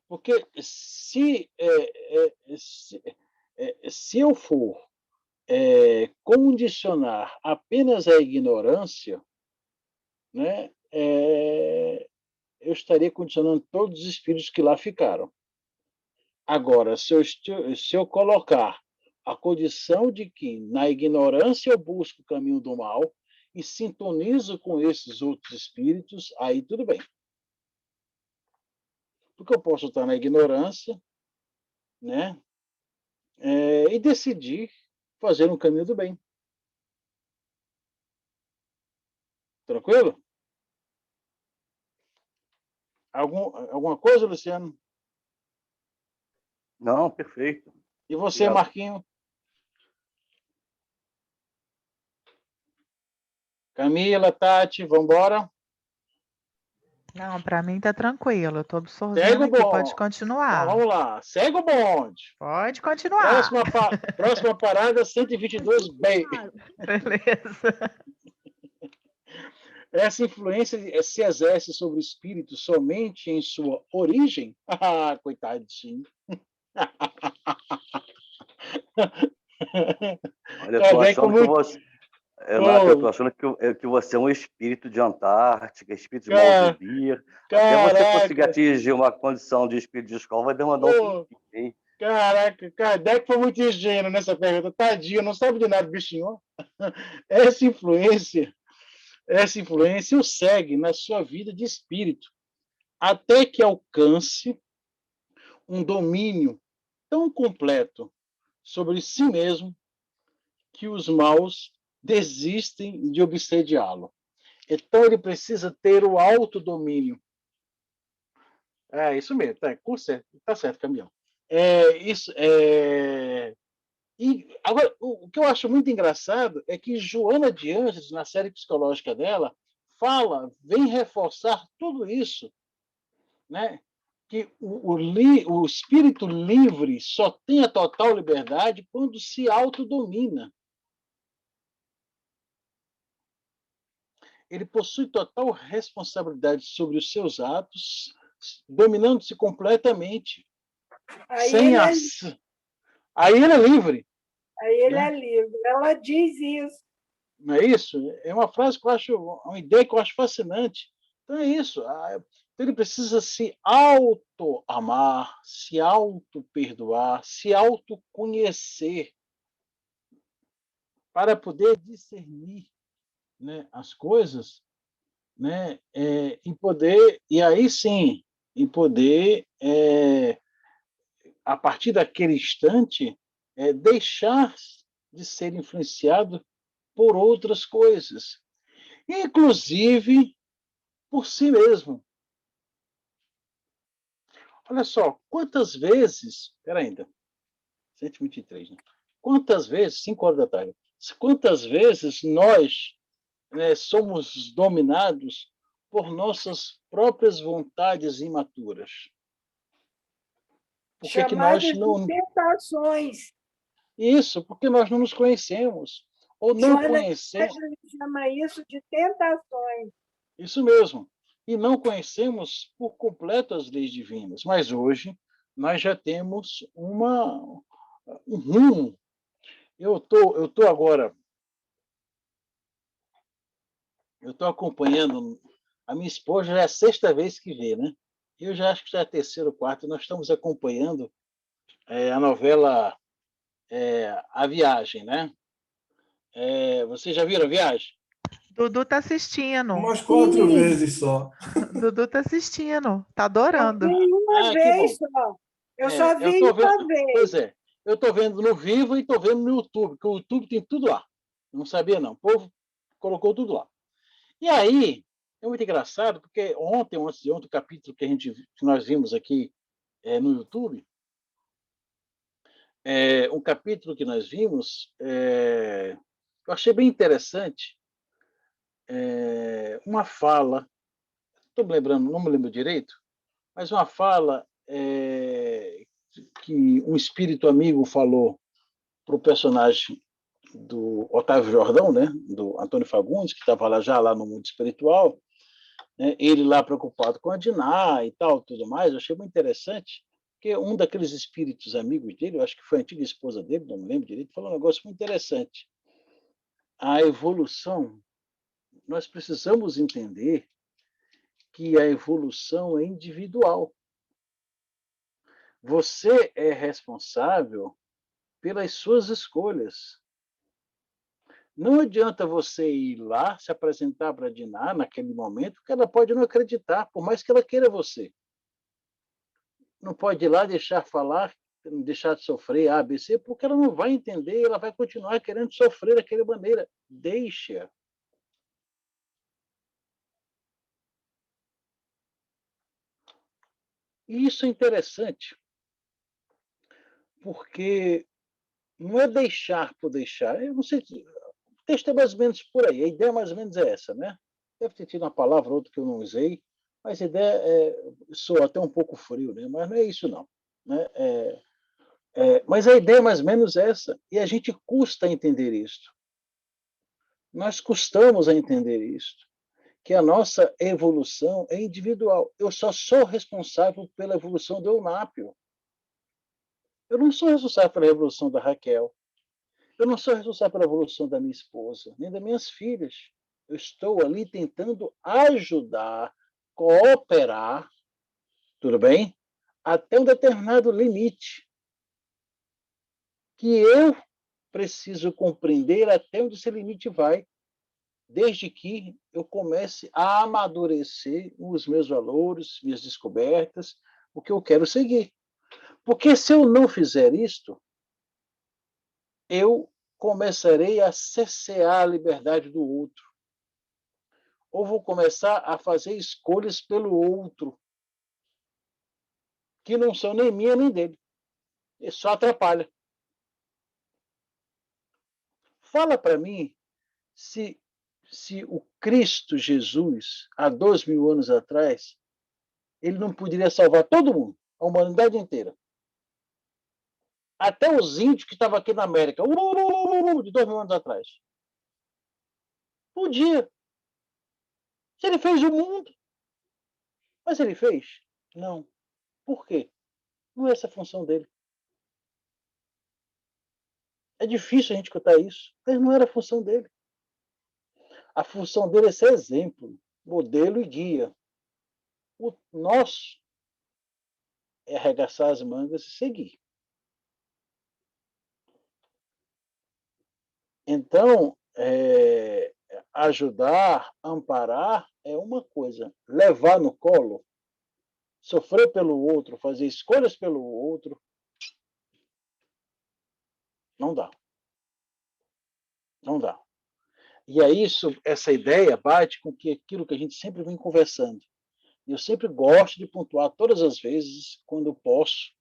Porque se eu for condicionar apenas a ignorância, né, eu estaria condicionando todos os espíritos que lá ficaram. Agora, se eu colocar a condição de que na ignorância eu busco o caminho do mal e sintonizo com esses outros espíritos, aí tudo bem. Porque eu posso estar na ignorância, né, e decidir fazer um caminho do bem. Tranquilo? Alguma coisa, Luciano?
Não, perfeito.
E você,
Obrigado.
Marquinho? Camila, Tati, vamos embora?
Não, para mim tá tranquilo, eu estou
Segue
absorvendo
o
aqui, pode
bonde. Então,
continuar.
vamos lá. Segue o bonde.
Pode continuar.
Próxima parada, 122B.
Beleza.
Essa influência se exerce sobre o espírito somente em sua origem? Ah, coitadinho.
Olha, eu tô achando que você... Renato, eu tô achando que você é um espírito de Antártica, espírito de Maldivir. Até você conseguir atingir uma condição de espírito de escola, vai demorar um tempinho, hein?
Caraca, Kardec foi muito ingênuo nessa pergunta. Tadinho, não sabe de nada, bichinho. Essa influência o segue na sua vida de espírito, até que alcance um domínio tão completo sobre si mesmo que os maus desistem de obsediá-lo. Então ele precisa ter o autodomínio. É isso mesmo, tá certo, Caminhão. E agora, o que eu acho muito engraçado é que Joana de Ângeles, na série psicológica dela, vem reforçar tudo isso, né? Que o espírito livre só tem a total liberdade quando se autodomina. Ele possui total responsabilidade sobre os seus atos, dominando-se completamente. Aí ele é livre.
Aí ele
né?
é livre. Ela diz isso.
Não é isso? É uma frase que eu acho, uma ideia que eu acho fascinante. Então é isso. Ele precisa se auto-amar, se auto-perdoar, se autoconhecer para poder discernir, né, as coisas, né, e aí sim, em poder, a partir daquele instante, deixar de ser influenciado por outras coisas, inclusive por si mesmo. Olha só, quantas vezes, espera ainda, 123, né? Quantas vezes, 5 horas da tarde, quantas vezes nós, né, somos dominados por nossas próprias vontades imaturas? Por que que nós
Chamadas de
não...
tentações.
Isso, porque nós não nos conhecemos, ou não
Joana
conhecemos,
Neves chama isso de tentações.
isso mesmo, e não conhecemos por completo as leis divinas. Mas hoje nós já temos um rumo. Eu tô agora, eu estou acompanhando, a minha esposa já é a sexta vez que vê, né? Eu já acho que já é a terceira ou quarta, nós estamos acompanhando a novela A Viagem, né? Vocês já viram A Viagem?
Dudu tá assistindo.
Umas 4
Sim,
vezes só.
Dudu tá assistindo. Tá
eu
adorando.
vi uma
Ah, que
vez
bom.
só. Eu só
Eu
vi
estou vendo,
uma vez.
pois é, eu estou vendo no Vivo e estou vendo no YouTube, porque o YouTube tem tudo lá. Não sabia, não. O povo colocou tudo lá. E aí, é muito engraçado, porque ontem, ou antes de ontem, o capítulo que nós vimos aqui no YouTube, um capítulo que nós vimos, eu achei bem interessante, uma fala, estou me lembrando, não me lembro direito, mas uma fala que um espírito amigo falou para o personagem do Otávio Jordão, né, do Antônio Fagundes, que estava lá no mundo espiritual, né, ele lá preocupado com a Diná e tal, tudo mais. Eu achei muito interessante, porque um daqueles espíritos amigos dele, eu acho que foi a antiga esposa dele, não me lembro direito, falou um negócio muito interessante. A evolução, nós precisamos entender que a evolução é individual. Você é responsável pelas suas escolhas. Não adianta você ir lá, se apresentar para a Diná naquele momento, porque ela pode não acreditar, por mais que ela queira você. Não pode ir lá deixar falar, deixar de sofrer A, B, C, porque ela não vai entender, ela vai continuar querendo sofrer daquela maneira. Deixa. E isso é interessante, porque não é deixar por deixar. Eu não sei, o texto é mais ou menos por aí, a ideia mais ou menos é essa, né? Deve ter tido uma palavra ou outra que eu não usei, mas a ideia soa até um pouco frio, né? Mas não é isso, não. Né? Mas a ideia é mais ou menos essa, e a gente custa entender isso. Nós custamos a entender isso, que a nossa evolução é individual. Eu só sou responsável pela evolução do Eunápio. Eu não sou responsável pela evolução da Raquel. Eu não sou responsável pela evolução da minha esposa, nem das minhas filhas. Eu estou ali tentando ajudar, cooperar, tudo bem? Até um determinado limite que eu preciso compreender até onde esse limite vai, desde que eu comece a amadurecer os meus valores, minhas descobertas, o que eu quero seguir. Porque se eu não fizer isto, eu começarei a cercear a liberdade do outro. Ou vou começar a fazer escolhas pelo outro, que não são nem minha nem dele. Isso só atrapalha. Fala para mim se o Cristo Jesus, há 2000 anos atrás, ele não poderia salvar todo mundo, a humanidade inteira. Até os índios que estavam aqui na América, de 2000 anos atrás. Podia. Se ele fez o mundo. Mas ele fez? Não. Por quê? Não é essa a função dele. É difícil a gente escutar isso, mas não era a função dele. A função dele é ser exemplo, modelo e guia. O nosso é arregaçar as mangas e seguir. Então, ajudar, amparar é uma coisa. Levar no colo, sofrer pelo outro, fazer escolhas pelo outro, não dá. Não dá. E aí essa ideia bate com aquilo que a gente sempre vem conversando. Eu sempre gosto de pontuar todas as vezes, quando eu posso,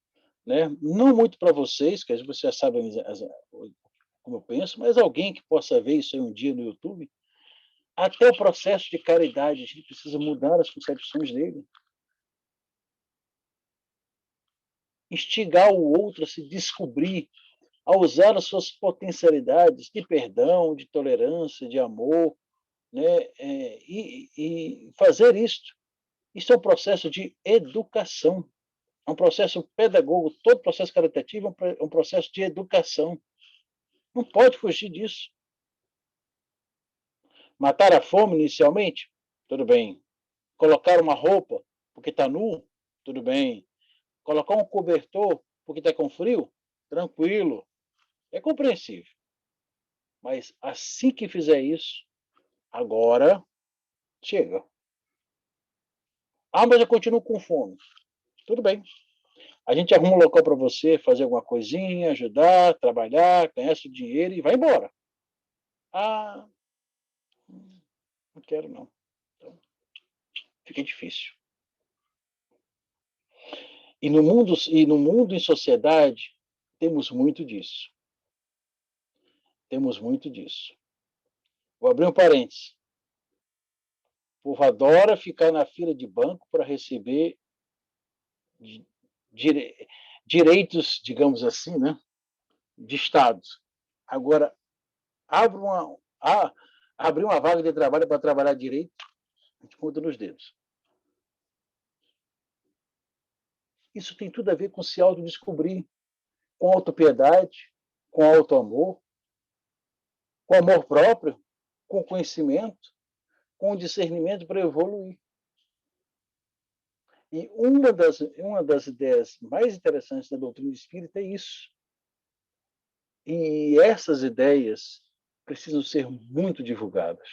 né? Não muito para vocês, que vocês já sabem como eu penso, mas alguém que possa ver isso aí um dia no YouTube, até o processo de caridade, a gente precisa mudar as concepções dele. Instigar o outro a se descobrir, a usar as suas potencialidades de perdão, de tolerância, de amor, né? E fazer isto. Isso é um processo de educação, é um processo pedagógico, todo processo caritativo é um processo de educação. Não pode fugir disso. Matar a fome inicialmente? Tudo bem. Colocar uma roupa porque está nu? Tudo bem. Colocar um cobertor porque está com frio? Tranquilo. É compreensível. Mas assim que fizer isso, agora chega. Ah, mas eu continuo com fome. Tudo bem. A gente arruma um local para você fazer alguma coisinha, ajudar, trabalhar, ganhar seu dinheiro e vai embora. Ah, não quero não. Então, fica difícil. E no mundo em sociedade, temos muito disso. Temos muito disso. Vou abrir um parênteses. O povo adora ficar na fila de banco para receber direitos, digamos assim, né, de Estado. Agora, abrir uma vaga de trabalho para trabalhar direito, a gente conta nos dedos. Isso tem tudo a ver com se autodescobrir, com autopiedade, com autoamor, com amor próprio, com conhecimento, com discernimento para evoluir. E uma das ideias mais interessantes da doutrina espírita é isso. E essas ideias precisam ser muito divulgadas.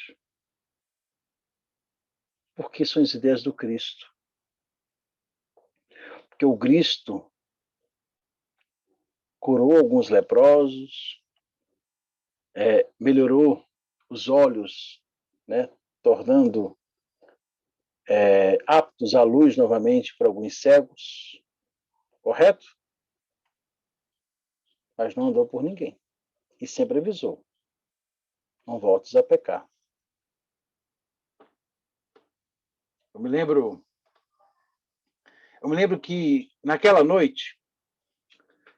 Porque são as ideias do Cristo. Porque o Cristo curou alguns leprosos, melhorou os olhos, né, tornando aptos à luz novamente para alguns cegos, correto? Mas não andou por ninguém. E sempre avisou: não voltes a pecar. Eu me lembro que, naquela noite,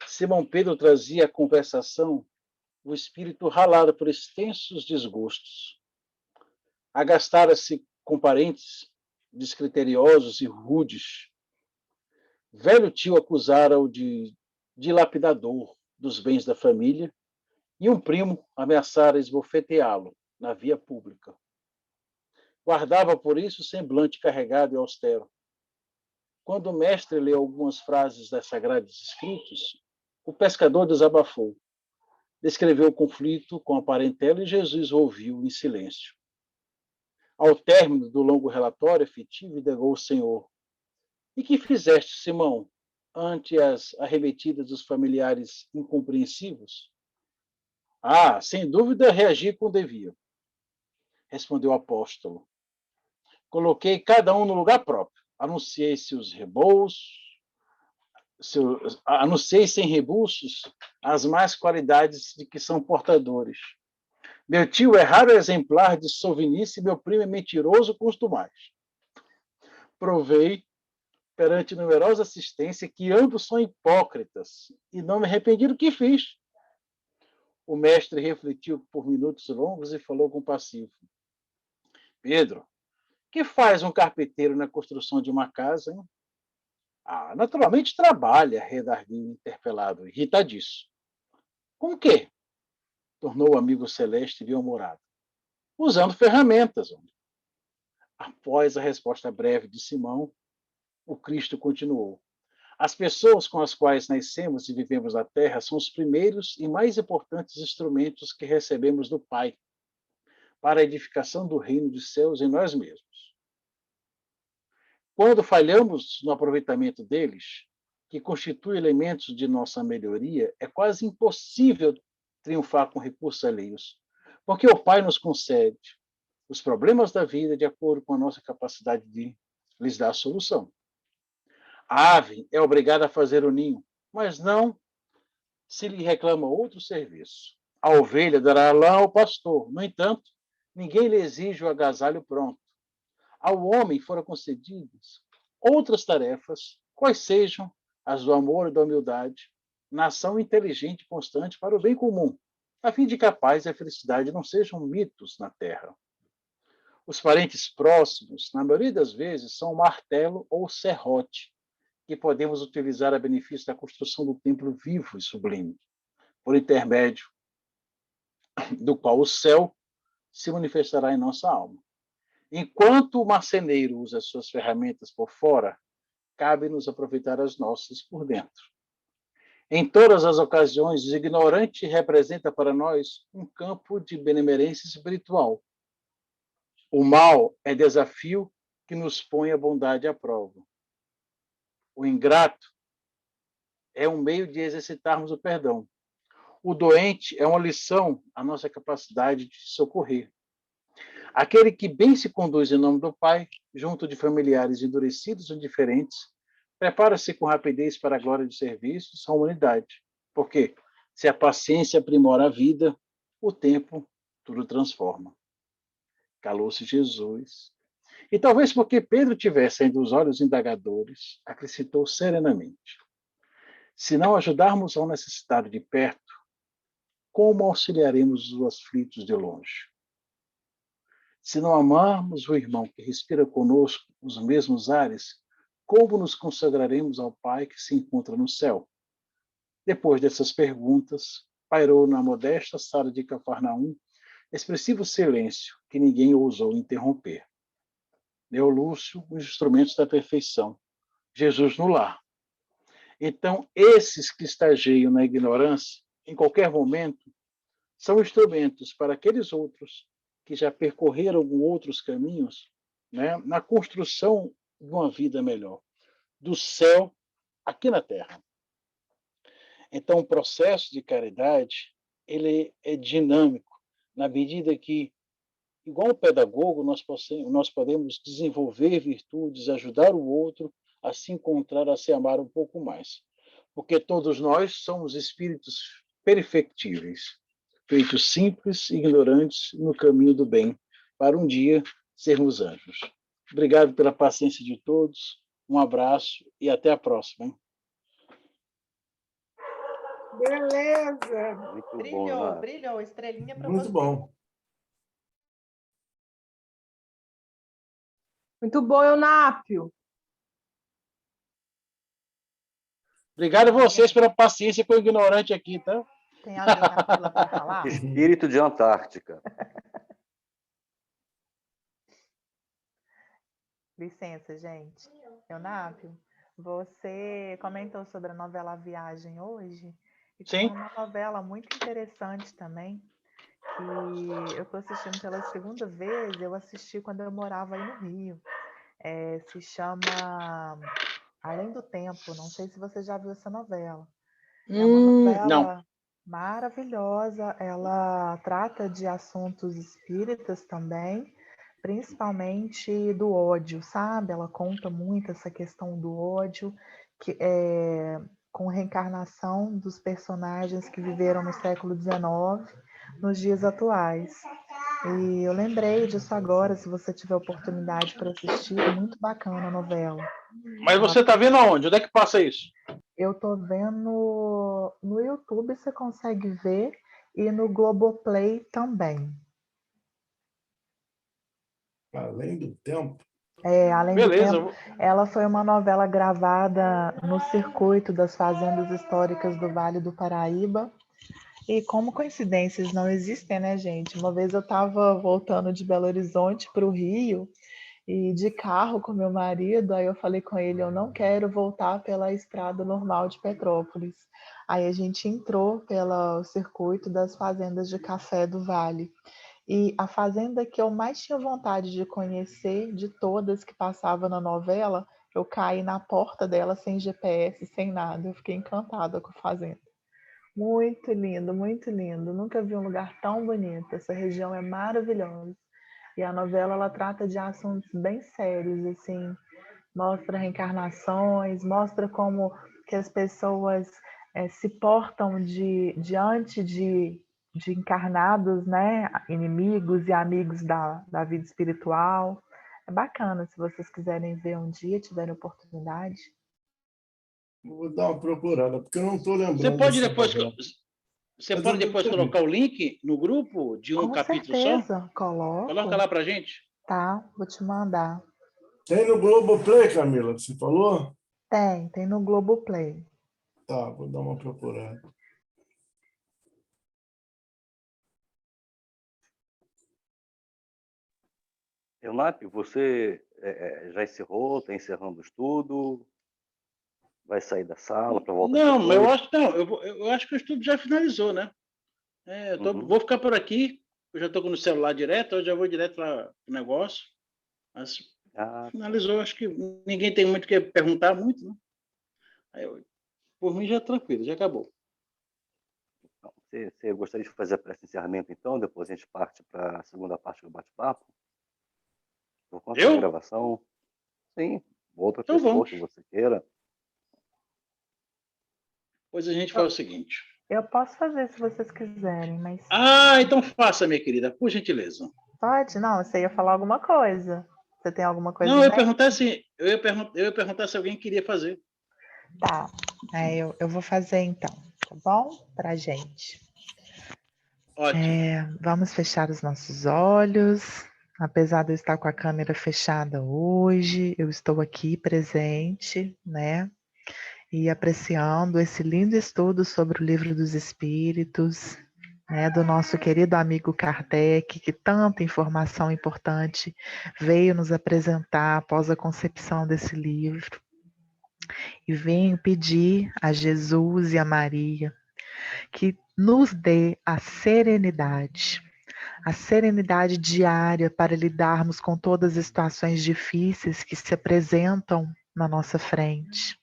Simão Pedro trazia à conversação o espírito ralado por extensos desgostos. Agastara-se com parentes descriteriosos e rudes. Velho tio acusara-o de dilapidador dos bens da família e um primo ameaçara esbofeteá-lo na via pública. Guardava, por isso, semblante carregado e austero. Quando o mestre leu algumas frases das Sagrados Escritos, o pescador desabafou. Descreveu o conflito com a parentela e Jesus o ouviu em silêncio. Ao término do longo relatório efetivo, indagou o Senhor: e que fizeste, Simão, ante as arremetidas dos familiares incompreensivos? Ah, sem dúvida, reagi como devia, respondeu o apóstolo. Coloquei cada um no lugar próprio. Anunciei seus rebolsos, anunciei sem rebuços as más qualidades de que são portadores. Meu tio é raro exemplar de sovinice, meu primo é mentiroso com os mais. Provei, perante numerosa assistência, que ambos são hipócritas, e não me arrependi do que fiz. O mestre refletiu por minutos longos e falou compassivo: Pedro, que faz um carpinteiro na construção de uma casa, hein? Ah, naturalmente trabalha, redarguiu interpelado, irritadiço. Com o quê? tornou o amigo celeste bem-humorado. Usando ferramentas. Após a resposta breve de Simão, o Cristo continuou. As pessoas com as quais nascemos e vivemos na Terra são os primeiros e mais importantes instrumentos que recebemos do Pai para a edificação do reino dos céus em nós mesmos. Quando falhamos no aproveitamento deles, que constitui elementos de nossa melhoria, é quase impossível triunfar com recursos alheios, porque o Pai nos concede os problemas da vida de acordo com a nossa capacidade de lhes dar a solução. A ave é obrigada a fazer o ninho, mas não se lhe reclama outro serviço. A ovelha dará lã ao pastor. No entanto, ninguém lhe exige o agasalho pronto. Ao homem foram concedidas outras tarefas, quais sejam as do amor e da humildade, na ação inteligente e constante para o bem comum, a fim de que a paz e a felicidade não sejam mitos na terra. Os parentes próximos, na maioria das vezes, são o martelo ou o serrote, que podemos utilizar a benefício da construção do templo vivo e sublime, por intermédio do qual o céu se manifestará em nossa alma. Enquanto o marceneiro usa suas ferramentas por fora, cabe-nos aproveitar as nossas por dentro. Em todas as ocasiões, o ignorante representa para nós um campo de benemerência espiritual. O mal é desafio que nos põe a bondade à prova. O ingrato é um meio de exercitarmos o perdão. O doente é uma lição à nossa capacidade de socorrer. Aquele que bem se conduz em nome do Pai, junto de familiares endurecidos ou indiferentes, prepara-se com rapidez para a glória de serviços à humanidade. Porque, se a paciência aprimora a vida, o tempo tudo transforma. Calou-se Jesus. E talvez porque Pedro tivesse ainda os olhos indagadores, acrescentou serenamente: se não ajudarmos ao necessitado de perto, como auxiliaremos os aflitos de longe? Se não amarmos o irmão que respira conosco os mesmos ares, como nos consagraremos ao Pai que se encontra no céu? Depois dessas perguntas, pairou na modesta sala de Cafarnaum expressivo silêncio que ninguém ousou interromper. Leu Lúcio os instrumentos da perfeição, Jesus no lar. Então, esses que estageiam na ignorância, em qualquer momento, são instrumentos para aqueles outros que já percorreram outros caminhos, né, na construção de uma vida melhor, do céu aqui na Terra. Então, o processo de caridade, ele é dinâmico, na medida que, igual um pedagogo, nós podemos desenvolver virtudes, ajudar o outro a se encontrar, a se amar um pouco mais. Porque todos nós somos espíritos perfectíveis, feitos simples e ignorantes no caminho do bem, para um dia sermos anjos. Obrigado pela paciência de todos, um abraço e até a próxima. Hein?
Beleza!
Muito
Brilhou,
bom, né?
brilhou, estrelinha para
Muito
você.
bom.
Muito bom, Eunápio.
Obrigado a vocês pela paciência com o ignorante aqui, tá?
Tem alguém na fila para falar?
Espírito de Antártica.
Licença, gente. Eunápio, você comentou sobre a novela A Viagem hoje, e tem
Sim.
uma novela muito interessante também, que eu estou assistindo pela segunda vez, eu assisti quando eu morava aí no Rio. Se chama Além do Tempo, não sei se você já viu essa novela. É uma novela
Não.
maravilhosa, ela trata de assuntos espíritas também, principalmente do ódio, sabe? Ela conta muito essa questão do ódio, com reencarnação dos personagens que viveram no século XIX, nos dias atuais. E eu lembrei disso agora, se você tiver oportunidade para assistir, é muito bacana a novela.
Mas você está vendo aonde? Onde é que passa isso?
Eu tô vendo no YouTube, você consegue ver, e no Globoplay também.
Além do tempo.
Além
Beleza.
do tempo, ela foi uma novela gravada no circuito das fazendas históricas do Vale do Paraíba, E como coincidências não existem, né, gente? Uma vez eu estava voltando de Belo Horizonte para o Rio e de carro com meu marido, aí eu falei com ele, eu não quero voltar pela estrada normal de Petrópolis. Aí a gente entrou pelo circuito das fazendas de café do Vale. E a fazenda que eu mais tinha vontade de conhecer, de todas que passava na novela, eu caí na porta dela sem GPS, sem nada. Eu fiquei encantada com a fazenda. Muito lindo, muito lindo. Nunca vi um lugar tão bonito. Essa região é maravilhosa. E a novela ela trata de assuntos bem sérios, assim, mostra reencarnações, mostra como que as pessoas se portam diante de encarnados, né, inimigos e amigos da vida espiritual. É bacana, se vocês quiserem ver um dia, tiverem oportunidade.
Vou dar uma procurada, porque eu não estou
Você
lembrando
pode
dessa
depois,
novela.
você
Mas
pode
eu
depois
devo ter
colocar
visto.
o link no grupo de um
Com
capítulo só?
certeza,
Coloca
coloco.
lá pra gente.
Tá, vou te mandar.
Tem no Globoplay, Camila, que você falou?
Tem no Globoplay.
Tá, vou dar uma procurada.
Eunápio, você já encerrou, está encerrando o estudo? Vai sair da sala para voltar
Não, eu
depois?
acho não, eu acho que o estudo já finalizou, né? Vou ficar por aqui. Eu já estou com o celular direto, eu já vou direto para o negócio. Mas
Ah,
finalizou, acho que ninguém tem muito o que perguntar muito, né? Por mim já é tranquilo, já acabou.
então, você gostaria de fazer a prece de encerramento, então? Depois a gente parte para a segunda parte do bate-papo? Por conta da
Eu?
gravação? Sim, outra
Então
pessoa
vamos.
que você queira.
Pois a gente faz o seguinte.
Eu posso fazer se vocês quiserem, mas
Então faça, minha querida, por gentileza.
pode? Não, você ia falar alguma coisa. Você tem alguma coisa
Não,
em
eu ia
mente?
perguntar se eu ia perguntar se alguém queria fazer.
Tá. Eu vou fazer então, tá bom? Pra gente.
Ótimo.
Vamos fechar os nossos olhos. Apesar de eu estar com a câmera fechada hoje, eu estou aqui presente, né? E apreciando esse lindo estudo sobre o Livro dos Espíritos, né, do nosso querido amigo Kardec, que tanta informação importante veio nos apresentar após a concepção desse livro. E venho pedir a Jesus e a Maria que nos dê a serenidade diária para lidarmos com todas as situações difíceis que se apresentam na nossa frente.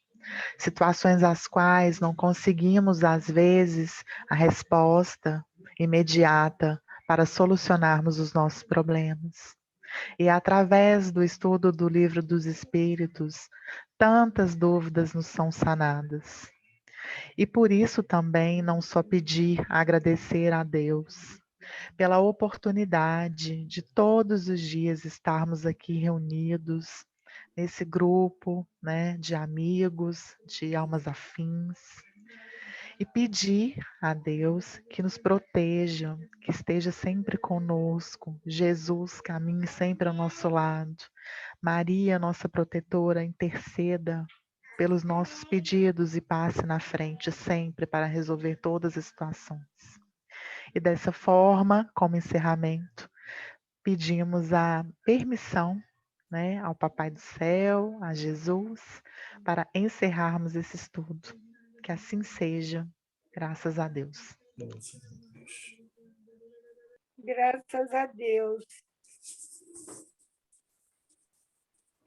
Situações às quais não conseguimos, às vezes, a resposta imediata para solucionarmos os nossos problemas. E através do estudo do Livro dos Espíritos, tantas dúvidas nos são sanadas. E por isso também não só pedir, agradecer a Deus pela oportunidade de todos os dias estarmos aqui reunidos nesse grupo, né, de amigos, de almas afins, e pedir a Deus que nos proteja, que esteja sempre conosco, Jesus caminhe sempre ao nosso lado, Maria, nossa protetora, interceda pelos nossos pedidos e passe na frente sempre para resolver todas as situações. E dessa forma, como encerramento, pedimos a permissão, né, ao Papai do Céu, a Jesus, para encerrarmos esse estudo. Que assim seja, graças a Deus.
Graças a Deus.